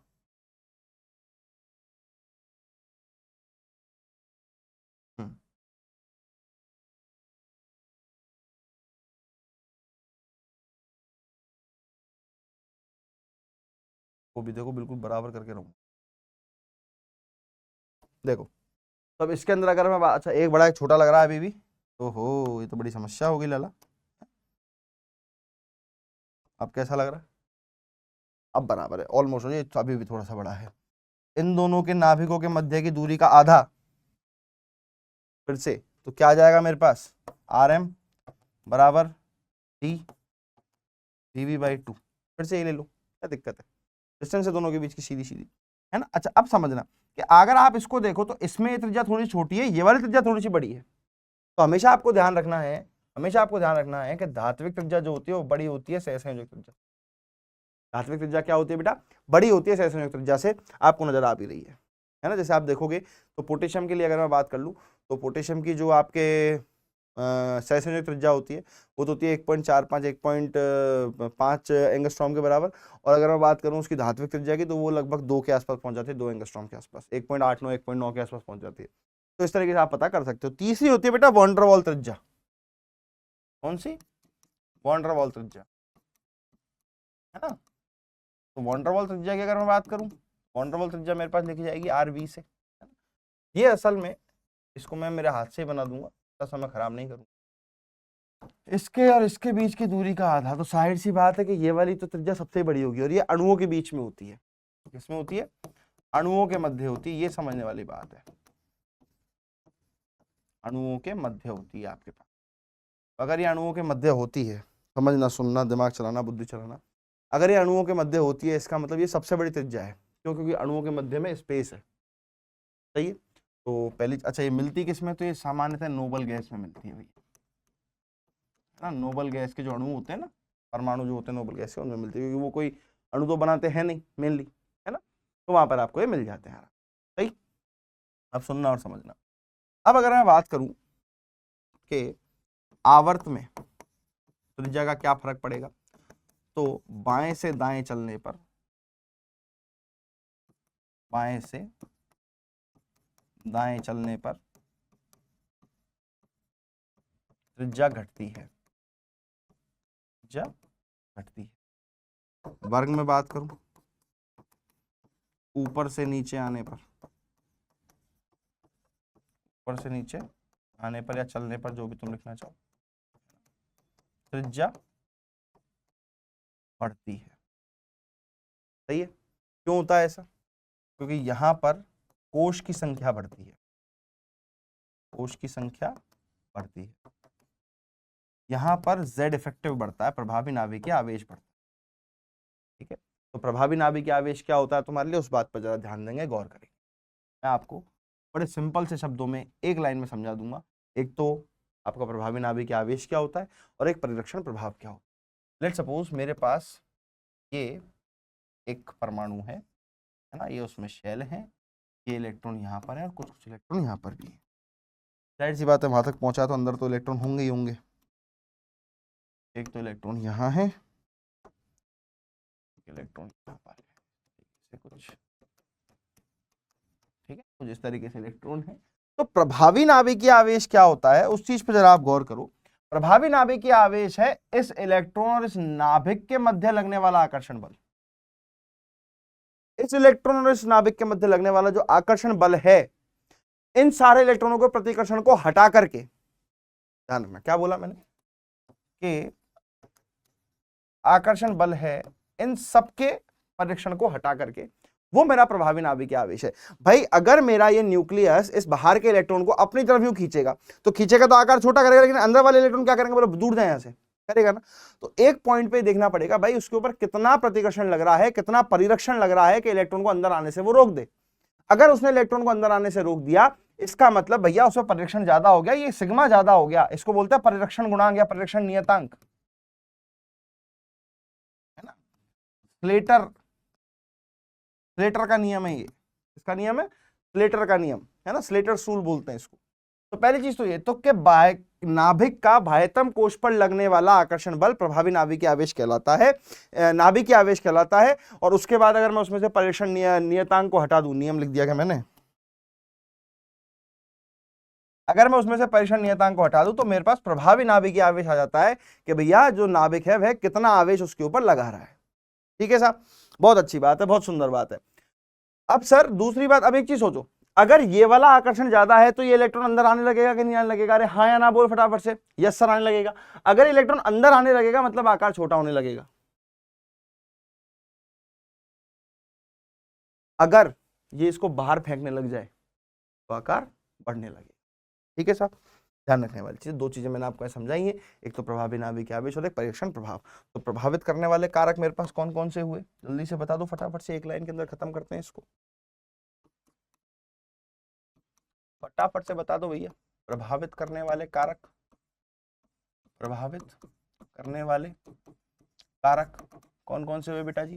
वो भी देखो बिल्कुल बराबर करके रहूं। देखो तो अब इसके अंदर अगर मैं अच्छा एक बड़ा एक छोटा लग रहा है अभी भी, ओहो ये तो बड़ी समस्या होगी लाला। अब कैसा लग रहा है, अब बराबर है ऑलमोस्ट, ये तो अभी भी थोड़ा सा बड़ा है। इन दोनों के नाभिकों के मध्य की दूरी का आधा, फिर से तो क्या आ जाएगा मेरे पास, RM बराबर DV/2। फिर से ये ले लो, क्या दिक्कत है, डिस्टेंस है दोनों के बीच की सीधी सीधी, है ना। अच्छा अब समझना कि अगर आप इसको देखो तो इसमें ये त्रिज्या थोड़ी छोटी है, ये वाली त्रिज्या थोड़ी सी बड़ी है। तो हमेशा आपको ध्यान रखना है, हमेशा आपको ध्यान रखना है कि धात्विक त्रिज्या जो होती है वो बड़ी होती है सहसंयोजक त्रिज्या। धात्विक त्रिज्या क्या होती है बेटा, बड़ी होती है सहसंयोजक त्रिज्या से, आपको नजर आ भी रही है ना। जैसे आप देखोगे तो पोटेशियम के लिए अगर मैं बात कर लूं तो पोटेशियम की जो आपके सहसंयोजक त्रिज्या होती है वो तो होती है 1.45 1.5 एंगस्ट्रॉम के बराबर। और अगर मैं बात करूं उसकी धात्विक त्रिज्या की तो वो लगभग 2 के आसपास पहुंच जाती है, 2 एंगस्ट्रॉम के आसपास, 1.89 1.9 के आसपास पहुंच जाती है। तो इस तरीके से आप पता कर सकते हो। तीसरी होती है बेटा वॉन डर वाल त्रिज्या। कौन सी, वॉन डर वाल त्रिज्या, है ना। तो वॉन डर वाल त्रिज्या की अगर मैं बात करूं, वॉन डर वाल त्रिज्या मेरे पास लिखी जाएगी RV से। ये असल में इसको मैं मेरे हाथ से ही बना दूंगा, समय खराब नहीं करूंगा। इसके और इसके बीच की दूरी का आधा, तो जाहिर सी बात है कि ये वाली तो त्रिज्या सबसे बड़ी होगी और ये अणुओं के बीच में होती है। किसमें होती है, अणुओं के मध्य होती है, ये समझने वाली बात है, अणुओं के मध्य होती है आपके पास। अगर ये अणुओं के मध्य होती है, समझना सुनना दिमाग चलाना बुद्धि चलाना, अगर ये अणुओं के मध्य होती है इसका मतलब ये सबसे बड़ी त्रिज्या है। क्यों, क्योंकि अणुओं के मध्य में स्पेस है। सही है, तो पहली अच्छा ये मिलती किसमें, तो ये सामान्यतः नोबल गैस में मिलती है भैया, है ना। नोबल गैस के जो अणु होते हैं ना, परमाणु जो होते हैं नोबल गैस के, उनमें मिलती है, क्योंकि वो कोई अणु तो बनाते हैं नहीं मेनली, है ना, तो वहां पर आपको ये मिल जाते हैं। सही, अब सुनना और समझना। अब अगर मैं बात करूं कि आवर्त में त्रिज्या का क्या फर्क पड़ेगा, तो बाएं से दाएं चलने पर, बाएं से दाएं चलने पर त्रिज्या घटती है, त्रिज्या घटती है। वर्ग में बात करूं, ऊपर से नीचे आने पर, ऊपर से नीचे आने पर या चलने पर, जो भी तुम लिखना चाहो, त्रिज्या बढ़ती है। सही है, क्यों होता है ऐसा, क्योंकि यहां पर कोश की संख्या बढ़ती है, कोश की संख्या बढ़ती है। यहां पर Z इफेक्टिव बढ़ता है, प्रभावी नाभिकीय आवेश बढ़ता है। ठीक है, तो प्रभावी नाभिकीय आवेश क्या होता है तुम्हारे लिए, उस बात पर जरा ध्यान देंगे, गौर करेंगे। मैं आपको बड़े सिंपल से शब्दों में एक लाइन में समझा दूंगा। एक तो आपका प्रभावी नाभिकीय आवेश क्या होता है और एक परिरक्षण प्रभाव क्या होता है। लेट्स सपोज मेरे पास ये एक परमाणु है ना, ये उसमें शेल है, ये इलेक्ट्रॉन यहाँ पर है और कुछ कुछ इलेक्ट्रॉन यहाँ पर भी है। जाहिर सी बात है वहां तक पहुंचा तो अंदर तो इलेक्ट्रॉन होंगे ही होंगे। एक तो इलेक्ट्रॉन यहाँ है, इलेक्ट्रॉन यहाँ पर है, कुछ ठीक है, कुछ इस तरीके से इलेक्ट्रॉन है। तो प्रभावी नाभिकीय आवेश क्या होता है उस चीज पर जरा आप गौर करो। प्रभावी नाभिकीय आवेश है इस इलेक्ट्रॉन और इस नाभिक के मध्य लगने वाला आकर्षण बल। इस इलेक्ट्रॉन और इस नाभिक के मध्य लगने वाला जो आकर्षण बल है, इन सारे इलेक्ट्रॉनों को प्रतिकर्षण को हटा करके, ध्यान रखना क्या बोला मैंने, कि आकर्षण बल है इन सबके परीक्षण को हटा करके, वो मेरा प्रभावी नाभिकीय आवेश है। भाई अगर मेरा ये न्यूक्लियस इस बाहर के इलेक्ट्रॉन को अपनी तरफ यूं खींचेगा तो आकार छोटा करेगा, लेकिन अंदर वाले इलेक्ट्रॉन क्या करेंगे, बोलो दूर जाए यहां से, करेगा ना। तो एक पॉइंट पे देखना पड़ेगा भाई उसके ऊपर कितना प्रतिकर्षण लग रहा है, कितना परिरक्षण लग रहा है कि इलेक्ट्रॉन को अंदर आने से वो रोक दे। अगर उसने इलेक्ट्रॉन को अंदर आने से रोक दिया, इसका मतलब भैया उसमें परिरक्षण ज्यादा हो गया, ये सिग्मा ज्यादा हो गया, इसको बोलते हैं परिरक्षण गुणांक या परिरक्षण नियतांक, है ना। स्लेटर स्लेटर का नियम है ये, इसका नियम है स्लेटर का नियम, है ना, स्लेटर रूल बोलते हैं इसको। तो पहली चीज तो ये तो कि नाभिक का बाह्यतम कोश पर लगने वाला आकर्षण बल प्रभावी नाभिकीय आवेश कहलाता है, नाभिकीय आवेश कहलाता है। और उसके बाद अगर मैं उसमें से परिरक्षण नियतांक को हटा दूं, नियम लिख दिया क्या मैंने, अगर मैं उसमें से परिरक्षण नियतांक को हटा दूं तो मेरे पास प्रभावी नाभिकीय आवेश आ जाता है कि भैया जो नाभिक है वह कितना आवेश उसके ऊपर लगा रहा है। ठीक है साहब, बहुत अच्छी बात है, बहुत सुंदर बात है। अब सर दूसरी बात, अब एक चीज सोचो, अगर ये वाला आकर्षण ज्यादा है तो ये इलेक्ट्रॉन अंदर आने लगेगा कि नहीं आने लगेगा? अरे हाँ या ना बोल फटाफट से। यस सर, आने लगेगा। अगर इलेक्ट्रॉन अंदर आने लगेगा मतलब आकार छोटा होने लगेगा, अगर ये इसको बाहर फेंकने लग जाए तो आकार बढ़ने लगेगा। ठीक है साहब, ध्यान रखने वाली चीज, दो चीजें मैंने आपको समझाई है, एक तो प्रभावी नाभिकीय आवेश और एक परिरक्षण प्रभाव। तो प्रभावित करने वाले कारक मेरे पास कौन कौन से हुए, जल्दी से बता दो फटाफट से, एक लाइन के अंदर खत्म करते हैं इसको, फटाफट से बता दो भैया। प्रभावित करने वाले कारक, प्रभावित करने वाले कारक कौन कौन से हुए बेटा जी?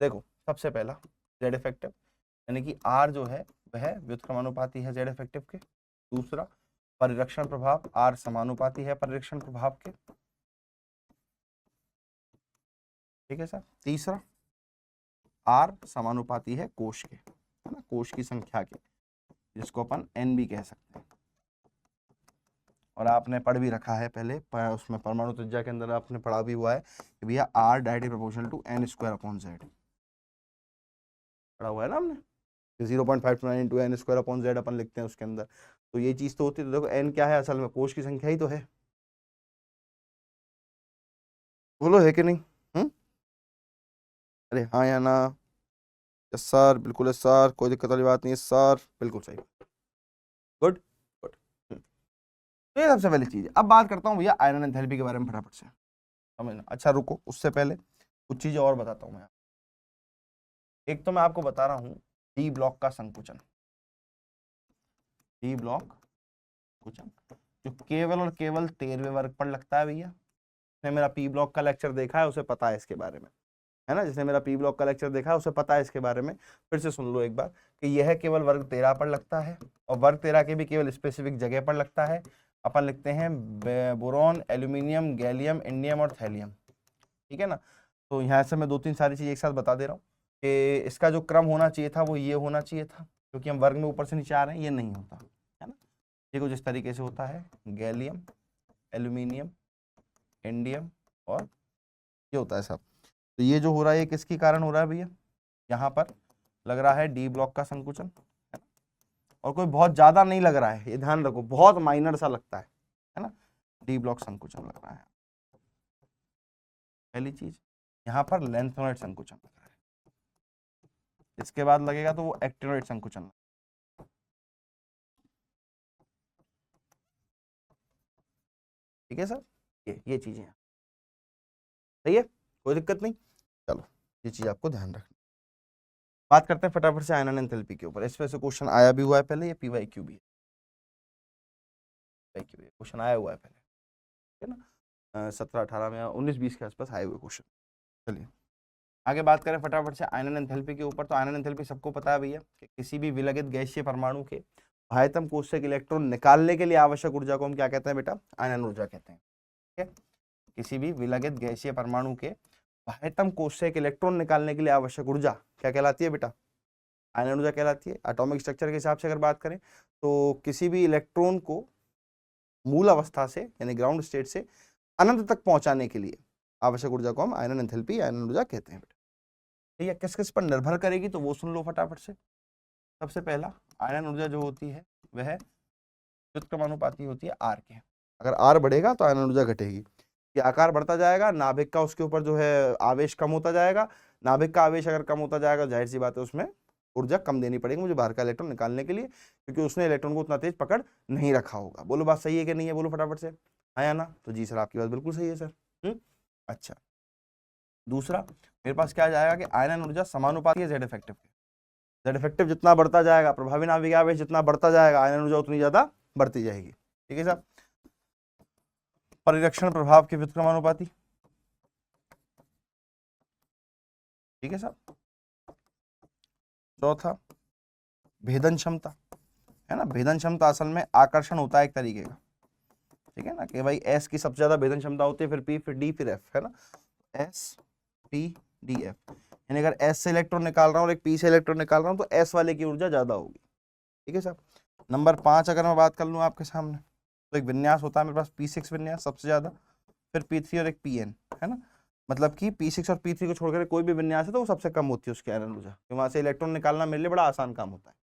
देखो, सबसे पहला जेड इफेक्टिव, यानी कि आर जो है वह व्युत्क्रमानुपाती है जेड इफेक्टिव के। दूसरा परिरक्षण प्रभाव, आर समानुपाती है परिरक्षण प्रभाव के। ठीक है सर। तीसरा आर समानुपाती है कोश के, है ना, कोश की संख्या के, जिसको अपन एन भी कह सकते हैं। और आपने पढ़ भी रखा है पहले उसमें परमाणु त्रिज्या के अंदर आपने पढ़ा भी हुआ है कि भैया R directly proportional to N square upon Z, पढ़ा हुआ है ना हमने, 0.529 into N square upon Z अपन लिखते हैं उसके अंदर। तो ये चीज तो होती है। तो देखो एन क्या है असल में, कोश की संख्या ही तो है, बोलो है कि नहीं? अरे हाँ या ना? यस सर, बिल्कुल है सर, कोई दिक्कत वाली बात नहीं है सर, बिल्कुल सही, गुड गुड। तो ये सबसे पहली चीज है। अब बात करता हूँ भैया आयरन एंथैल्पी के बारे में फटाफट से समझना। अच्छा रुको, उससे पहले कुछ चीजें और बताता हूँ मैं। एक तो मैं आपको बता रहा हूँ डी ब्लॉक का संकुचन, डी ब्लॉक संकुचन जो केवल और केवल 13वें वर्ग पर लगता है भैया। जिसने मेरा पी ब्लॉक का लेक्चर देखा है उसे पता है इसके बारे में, है ना, जिसने मेरा पी ब्लॉक का लेक्चर देखा है उसे पता है इसके बारे में। फिर से सुन लो एक बार कि यह केवल वर्ग 13 पर लगता है, और वर्ग 13 के भी केवल स्पेसिफिक जगह पर लगता है। अपन लिखते हैं बोरॉन, एल्यूमिनियम, गैलियम, इंडियम और थैलियम। ठीक है ना। तो यहाँ से मैं 2-3 सारी चीज एक साथ बता दे रहा हूँ कि इसका जो क्रम होना चाहिए था वो ये होना चाहिए था, क्योंकि हम वर्ग में ऊपर से नीचे आ रहे हैं, ये नहीं होता है ना। ये कुछ इस तरीके से होता है, गैलियम, एल्यूमिनियम, इंडियम और ये होता है सब। तो ये जो हो रहा है ये किसके कारण हो रहा है भैया? यहाँ पर लग रहा है डी ब्लॉक का संकुचन, और कोई बहुत ज्यादा नहीं लग रहा है, ये ध्यान रखो, बहुत माइनर सा लगता है ना, डी ब्लॉक संकुचन लग रहा है। पहली चीज यहाँ पर लेंथोनॉइड संकुचन लग रहा है, इसके बाद लगेगा तो वो एक्टिनॉइड संकुचन। ठीक है सर, ये चीजें हैं, सही है, कोई दिक्कत नहीं। चलो ये चीज आपको ध्यान रखना। बात करते हैं फटाफट से आयनन एंथैल्पी के ऊपर। इस पे से क्वेश्चन आया भी हुआ है पहले, ये पीवाईक्यू भी है, क्वेश्चन आया हुआ है पहले, ठीक है ना, 17-18 में 19-20 के आसपास आए हुए क्वेश्चन। चलिए आगे बात करें फटाफट से आयनन एंथैल्पी के ऊपर। तो आयनन एंथैल्पी सबको पता है भैया कि किसी भी विलगित गैसीय परमाणु के बाह्यतम कोश से इलेक्ट्रॉन निकालने के लिए आवश्यक ऊर्जा को हम क्या कहते हैं बेटा? आयनन ऊर्जा कहते हैं। ठीक है, किसी भी विलगित गैसीय परमाणु के बाह्यतम कोश से एक इलेक्ट्रॉन निकालने के लिए आवश्यक ऊर्जा क्या कहलाती है बेटा? आयनन ऊर्जा कहलाती है। एटॉमिक स्ट्रक्चर के हिसाब से अगर बात करें तो किसी भी इलेक्ट्रॉन को मूल अवस्था से यानी ग्राउंड स्टेट से अनंत तक पहुंचाने के लिए आवश्यक ऊर्जा को हम आयनन एंथैल्पी, आयनन ऊर्जा कहते हैं बेटा। ठीक है, किस किस पर निर्भर करेगी तो वो सुन लो फटाफट से। सबसे पहला आयनन ऊर्जा जो होती है वह व्युत्क्रमानुपाती होती है आर के। अगर आर बढ़ेगा तो आयनन ऊर्जा घटेगी, कि आकार बढ़ता जाएगा, नाभिक का उसके ऊपर जो है आवेश कम होता जाएगा। नाभिक का आवेश अगर कम होता जाएगा जाहिर सी बात है उसमें ऊर्जा कम देनी पड़ेगी मुझे बाहर का इलेक्ट्रॉन निकालने के लिए, क्योंकि उसने इलेक्ट्रॉन को उतना तेज पकड़ नहीं रखा होगा। बोलो बात सही है कि नहीं है, बोलो फटाफट से, हाँ या ना? तो जी सर आपकी बात बिल्कुल सही है सर, अच्छा, दूसरा मेरे पास क्या जाएगा कि आयनन ऊर्जा समानुपाती है जेड इफेक्टिव के। जेड इफेक्टिव जितना बढ़ता जाएगा, प्रभावी नाभिक आवेश जितना बढ़ता जाएगा, आयनन ऊर्जा उतनी ज्यादा बढ़ती जाएगी। ठीक है साहब। परिरक्षण प्रभाव के व्युत्क्रमानुपाती। ठीक है साहब। चौथा भेदन क्षमता, है ना। भेदन क्षमता असल में आकर्षण होता है एक तरीके का, ठीक है ना, कि भाई एस की सबसे ज्यादा भेदन क्षमता होती है, फिर पी, फिर डी, फिर एफ, है ना। एस पी डी एफ, यानी अगर एस से इलेक्ट्रॉन निकाल रहा हूँ और एक पी से इलेक्ट्रॉन निकाल रहा हूँ तो एस वाले की ऊर्जा ज्यादा होगी। ठीक है साहब। नंबर 5 अगर मैं बात कर लूँ आपके सामने, तो एक विन्यास होता है मेरे पास P6 विन्यास सबसे ज्यादा, फिर P3 और एक Pn, है ना। मतलब कि P6 और P3 को छोड़कर कोई भी विन्यास है तो वो सबसे कम होती है उसकी आयनन ऊर्जा, तो वहां से इलेक्ट्रॉन निकालना मेरे लिए बड़ा आसान काम होता है,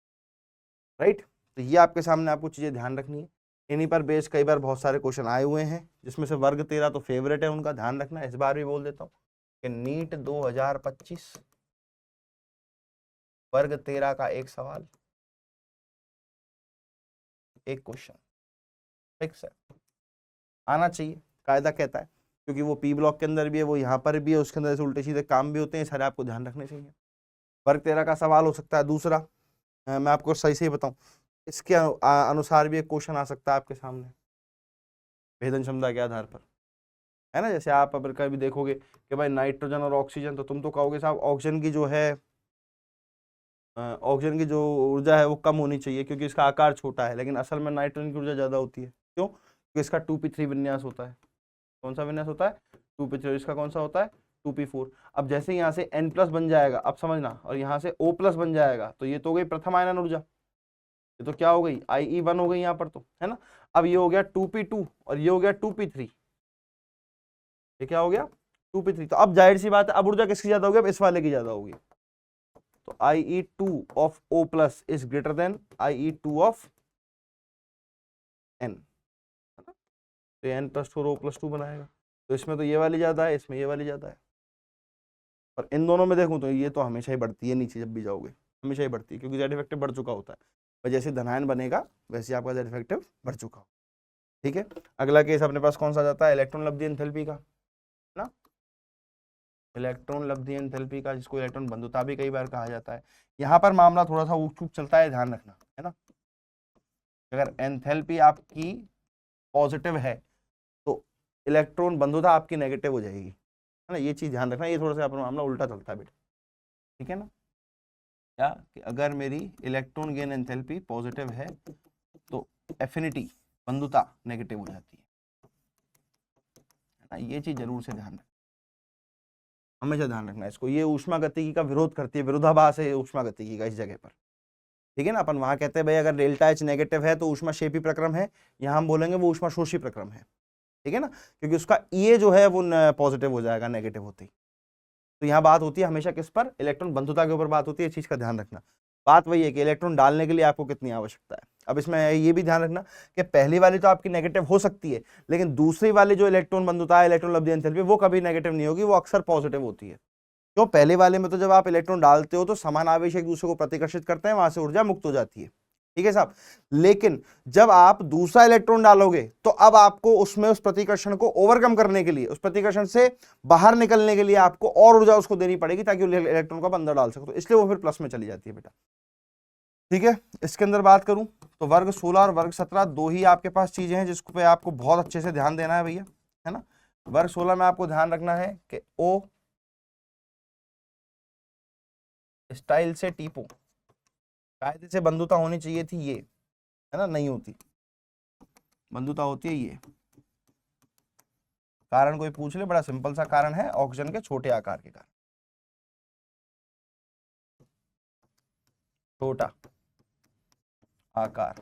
राइट। तो ये आपके सामने आपको चीजें ध्यान रखनी है। इन्हीं पर बेस कई बार बहुत सारे क्वेश्चन आए हुए हैं, जिसमें से वर्ग 13 तो फेवरेट है उनका, ध्यान रखना। इस बार भी बोल देता हूँ कि नीट 2025 वर्ग 13 का एक सवाल, एक क्वेश्चन फिक्स है, आना चाहिए, कायदा कहता है, क्योंकि वो पी ब्लॉक के अंदर भी है, वो यहाँ पर भी है, उसके अंदर से उल्टे सीधे काम भी होते हैं, सारे आपको ध्यान रखने चाहिए। वर्ग 13 का सवाल हो सकता है। दूसरा मैं आपको सही से बताऊं, इसके अनुसार भी एक क्वेश्चन आ सकता है आपके सामने भेदन क्षमता के आधार पर, है ना। जैसे आप अगर कभी देखोगे कि भाई नाइट्रोजन और ऑक्सीजन, तो तुम तो कहोगे साहब ऑक्सीजन की जो है ऑक्सीजन की जो ऊर्जा है वो कम होनी चाहिए क्योंकि इसका आकार छोटा है, लेकिन असल में नाइट्रोजन की ऊर्जा ज्यादा होती है। क्यों? क्योंकि इसका 2p3 विन्यास होता है। कौन सा विन्यास होता है? 2p3। इसका कौन सा होता है? 2p4। अब जैसे यहाँ से N+ बन जाएगा, अब समझना, और यहाँ से O+ बन जाएगा, तो ये तो हो गई प्रथम आयनन ऊर्जा, ये तो क्या हो गई IE1 हो गई यहाँ पर, तो है ना। अब ये हो गया 2p2 और ये हो गया 2p3, ये क्या हो गया 2p3। तो अब जाहिर सी बात है अब ऊर्जा किसकी ज्यादा होगी? अब इस वाले की ज्यादा होगी। तो IE2 of O+ is greater than IE2 of N, तो N+4 O+2 बनाएगा। तो इसमें तो ये वाली ज्यादा है, इसमें ये वाली ज्यादा है, और इन दोनों में देखूं तो ये तो हमेशा ही बढ़ती है नीचे, जब भी जाओगे हमेशा ही बढ़ती है, क्योंकि जेड इफेक्टिव बढ़ चुका होता है। और जैसे धनायन बनेगा वैसे आपका जेड इफेक्टिव बढ़ चुका हो। ठीक है। अगला केस अपने पास कौन सा जाता है? इलेक्ट्रॉन लब्धि एंथैल्पी का, ना। इलेक्ट्रॉन लब्धि एंथैल्पी का, जिसको इलेक्ट्रॉन बंधुता भी कई बार कहा जाता है। यहाँ पर मामला थोड़ा सा ऊक चूक चलता है, ध्यान रखना, है ना। अगर एंथैल्पी आपकी पॉजिटिव है तो इलेक्ट्रॉन बंधुता आपकी नेगेटिव हो जाएगी, है ना। ये चीज ध्यान रखना, ये थोड़ा सा अपना मामला उल्टा चलता है बेटा, ठीक है ना। क्या कि अगर मेरी इलेक्ट्रॉन गेन एंथैल्पी पॉजिटिव है तो एफिनिटी बंधुता नेगेटिव हो जाती है ना। ये चीज जरूर से ध्यान रखना, हमेशा ध्यान रखना इसको। ये ऊष्मागतिकी का विरोध करती है, विरोधाभास है ऊष्मागतिकी का इस जगह पर, ठीक है ना। अपन वहां कहते हैं भाई अगर डेल्टा H नेगेटिव है तो ऊष्मा क्षेपी प्रक्रम है, यहाँ हम बोलेंगे वो ऊष्मा शोषी प्रक्रम है, ठीक है ना, क्योंकि उसका ये जो है वो पॉजिटिव हो जाएगा नेगेटिव होती। तो यहाँ बात होती है हमेशा किस पर? इलेक्ट्रॉन बंधुता के ऊपर बात होती है, इस चीज का ध्यान रखना। बात वही है कि इलेक्ट्रॉन डालने के लिए आपको कितनी आवश्यकता है। अब इसमें ये भी ध्यान रखना कि पहली वाली तो आपकी नेगेटिव हो सकती है, लेकिन दूसरी वाली जो इलेक्ट्रॉन बंधुता है, इलेक्ट्रॉन लब्धि एंथैल्पी, वो कभी नेगेटिव नहीं होगी, वो अक्सर पॉजिटिव होती है। क्यों? पहले वाले में तो जब आप इलेक्ट्रॉन डालते हो तो समान आवेश एक दूसरे को प्रतिकर्षित करते हैं, वहां से ऊर्जा मुक्त हो जाती है, ठीक है साहब। लेकिन जब आप दूसरा इलेक्ट्रॉन डालोगे तो अब आपको उसमें उस प्रतिकर्षण को ओवरकम करने के लिए, उस प्रतिकर्षण से बाहर निकलने के लिए आपको और ऊर्जा उसको देनी पड़ेगी ताकि इलेक्ट्रॉन को आप अंदर डाल सको, तो इसलिए वो फिर प्लस में चली जाती है बेटा, ठीक है। इसके अंदर बात करूं तो वर्ग 16 और वर्ग 17 दो ही आपके पास चीजें हैं जिसको पे आपको बहुत अच्छे से ध्यान देना है भैया, है ना। वर्ग 16 में आपको ध्यान रखना है कि ओ स्टाइल से टीपो कायदे से बंधुता होनी चाहिए थी, ये है ना, नहीं होती, बंधुता होती है ये। कारण कोई पूछ ले, बड़ा सिंपल सा कारण है, ऑक्सीजन के छोटे आकार के कारण, छोटा आकार,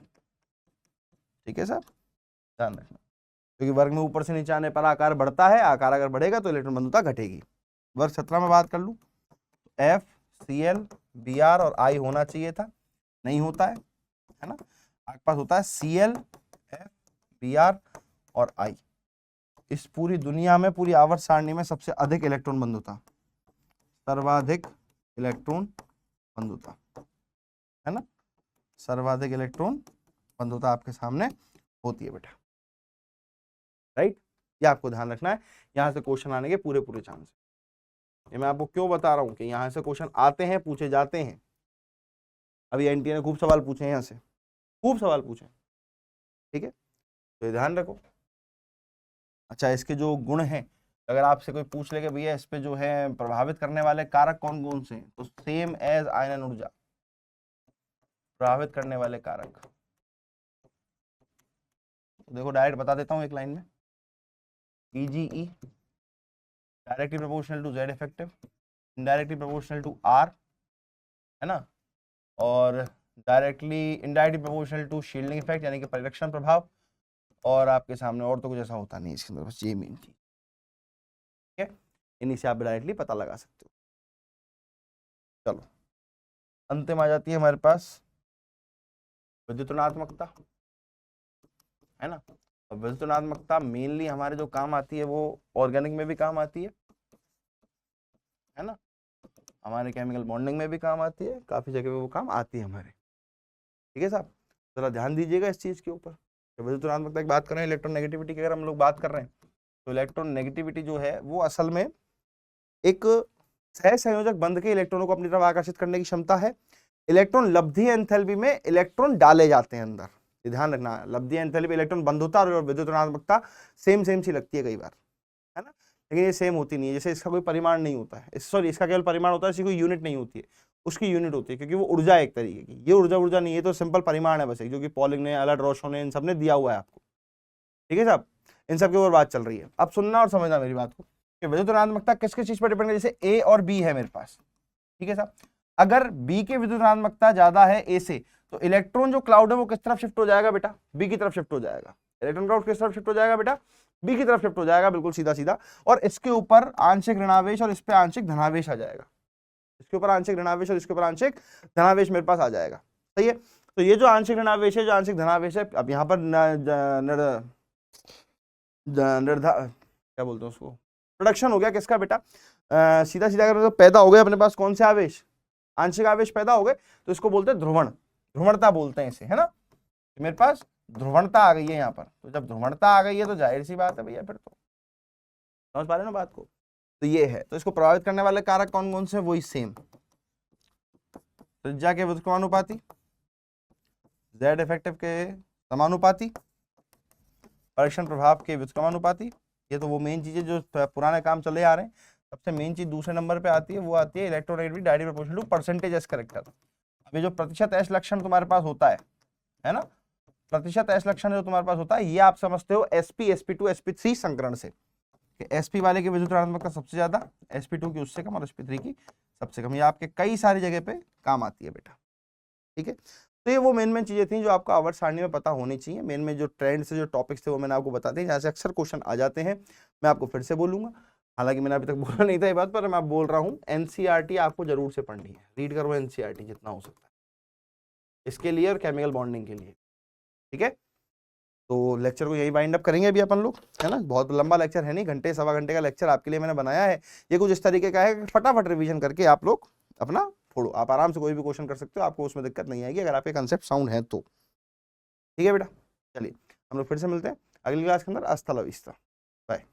ठीक है सर, ध्यान रखना। क्योंकि वर्ग में ऊपर से नीचे आने पर आकार बढ़ता है, आकार अगर बढ़ेगा तो इलेक्ट्रॉन बंधुता घटेगी। वर्ग 17 में बात कर लूं, F Cl Br और I होना चाहिए था, नहीं होता है ना। आपके पास होता है Cl F Br और I। इस पूरी दुनिया में, पूरी आवर्त सारणी में सबसे अधिक इलेक्ट्रॉन बंधुता, सर्वाधिक इलेक्ट्रॉन बंधुता, है ना, सर्वाधिक इलेक्ट्रॉन बंधुता आपके सामने होती है बेटा, राइट। ये आपको ध्यान रखना है, यहाँ से क्वेश्चन आने के पूरे पूरे चांस। ये मैं आपको क्यों बता रहा हूँ कि यहाँ से क्वेश्चन आते हैं, पूछे जाते हैं। अभी एनटीए ने खूब सवाल पूछे हैं, यहाँ से खूब सवाल पूछे, ठीक है, तो ये ध्यान रखो। अच्छा, इसके जो गुण हैं, अगर आपसे कोई पूछ ले कि भैया इस पे जो है प्रभावित करने वाले कारक कौन कौन से हैं, तो सेम एज आयनन ऊर्जा, प्रभावित करने वाले कारक, तो देखो डायरेक्ट बता देता हूँ एक लाइन में, EGE directly proportional to Z effective, indirectly proportional to R, है ना, और directly indirectly proportional to shielding effect यानी कि परिरक्षण प्रभाव, और आपके सामने और तो कुछ ऐसा होता नहीं इसके अंदर, बस ये मेन चीज, ठीक है, इन्हीं से आप डायरेक्टली पता लगा सकते हो। चलो अंतिम आ जाती है हमारे पास विद्युत ऋणात्मकता, है ना, और विद्युत ऋणात्मकता मेनली हमारे जो काम आती है वो ऑर्गेनिक में भी काम आती है ना, हमारे केमिकल बॉन्डिंग में भी काम आती है, काफी जगह पे वो काम आती है हमारे, ठीक है साहब। जरा ध्यान दीजिएगा इस चीज के ऊपर। विद्युत ऋणात्मकता की बात कर रहे हैं, इलेक्ट्रोनेगेटिविटी की अगर हम लोग बात कर रहे हैं, तो इलेक्ट्रोनेगेटिविटी जो है वो असल में एक सहसंयोजक बंध के इलेक्ट्रॉनों को अपनी तरफ आकर्षित करने की क्षमता है। इलेक्ट्रॉन लब्धि एंथैल्पी में इलेक्ट्रॉन डाले जाते हैं अंदर, ये ध्यान रखना है, लब्धि एंथैल्पी इलेक्ट्रॉन बंद होता है और विद्युत ऋणात्मकता सेम सी लगती है कई बार, है ना, लेकिन ये सेम होती नहीं है। जैसे इसका कोई परिमाण नहीं होता है, सॉरी इसका केवल परिमाण होता है, इसकी कोई यूनिट नहीं होती है, उसकी यूनिट होती है, क्योंकि वो ऊर्जा एक तरीके की, ये ऊर्जा नहीं है, तो सिंपल परिमाण है बस एक, जो कि पॉलिंग ने, अलर्ट रोशो ने, इन सब ने दिया हुआ है आपको, ठीक है साहब, इन सब के ऊपर बात चल रही है। अब सुनना और समझना मेरी बात को कि विद्युत ऋणात्मकता किस किस चीज पर डिपेंड है। जैसे ए और बी है मेरे पास, ठीक है साहब, अगर बी की विद्युत ऋणात्मकता ज्यादा है ए से, तो इलेक्ट्रॉन जो क्लाउड है वो किस तरफ शिफ्ट हो जाएगा बेटा, बी की तरफ शिफ्ट हो जाएगा। इलेक्ट्रॉन क्लाउड किस तरफ शिफ्ट हो जाएगा बेटा, बी की तरफ शिफ्ट हो जाएगा, बिल्कुल सीधा सीधा, और इसके ऊपर आंशिक ऋणावेश और इस पे आंशिक धनावेश आ जाएगा, इसके ऊपर आंशिक ऋणावेश और इसके ऊपर आंशिक धनावेश मेरे पास आ जाएगा, सही है। तो ये जो आंशिक ऋणावेश है, जो आंशिक धनावेश है, अब यहाँ पर क्या बोलते हैं उसको, प्रोडक्शन हो गया किसका बेटा, सीधा सीधा अगर तो पैदा हो गए अपने पास कौन से आवेश, आंशिक आवेश पैदा हो गए, तो इसको बोलते हैं ध्रुवण, ध्रुवणता बोलते हैं इसे, है ना, मेरे पास ध्रुवणता आ गई है यहाँ पर। तो जब ध्रुवणता आ गई है तो जाहिर सी बात है भैया, फिर तो समझ पा रहे हो ना बात को, तो ये है। तो इसको प्रभावित करने वाले कारक कौन कौन से, वही सेम त्रिज्या के व्युत्क्रमानुपाती, Z इफेक्टिव के समानुपाती, परीक्षण प्रभाव के व्युत्क्रमानुपाती, ये तो वो मेन चीजें जो पुराने काम चले आ रहे हैं। सबसे मेन चीज दूसरे नंबर पे आती है, वो आती है electronegativity directly proportional to percentage s character. अभी जो प्रतिशत एस लक्षण तुम्हारे पास होता है ना, प्रतिशत एस लक्षण जो तुम्हारे पास होता है, ये आप समझते हो sp sp2 sp3 संकरण से, sp वाले की विद्युत ऋणात्मकता सबसे ज्यादा, sp2 की उससे कम और sp3 की सबसे कम। ये आपके कई सारी जगह पे काम आती है बेटा, ठीक है। तो ये वो मेन चीजें थी जो आपको आवर्त सारणी में पता होनी चाहिए। मेन जो ट्रेंड से जो टॉपिक्स थे वो मैंने आपको बता दिए, जहाँ से अक्सर क्वेश्चन आ जाते हैं। मैं आपको फिर से बोलूंगा, हालांकि मैंने अभी तक बोला नहीं था ये बात, पर मैं बोल रहा हूँ, एनसीईआरटी आपको जरूर से पढ़नी है, रीड करो एनसीईआरटी जितना हो सकता है इसके लिए और केमिकल बॉन्डिंग के लिए, ठीक है। तो लेक्चर को यही वाइंड अप करेंगे अभी अपन लोग, है ना, बहुत लंबा लेक्चर है नहीं, घंटे सवा घंटे का लेक्चर आपके लिए मैंने बनाया है। ये कुछ इस तरीके का है कि फटाफट रिवीजन करके आप लोग अपना फोड़ो, आप आराम से कोई भी क्वेश्चन कर सकते हो, आपको उसमें दिक्कत नहीं आएगी अगर आपके कंसेप्ट साउंड है तो, ठीक है बेटा। चलिए हम लोग फिर से मिलते हैं अगली क्लास के अंदर। अस्ता ला विस्ता, बाय।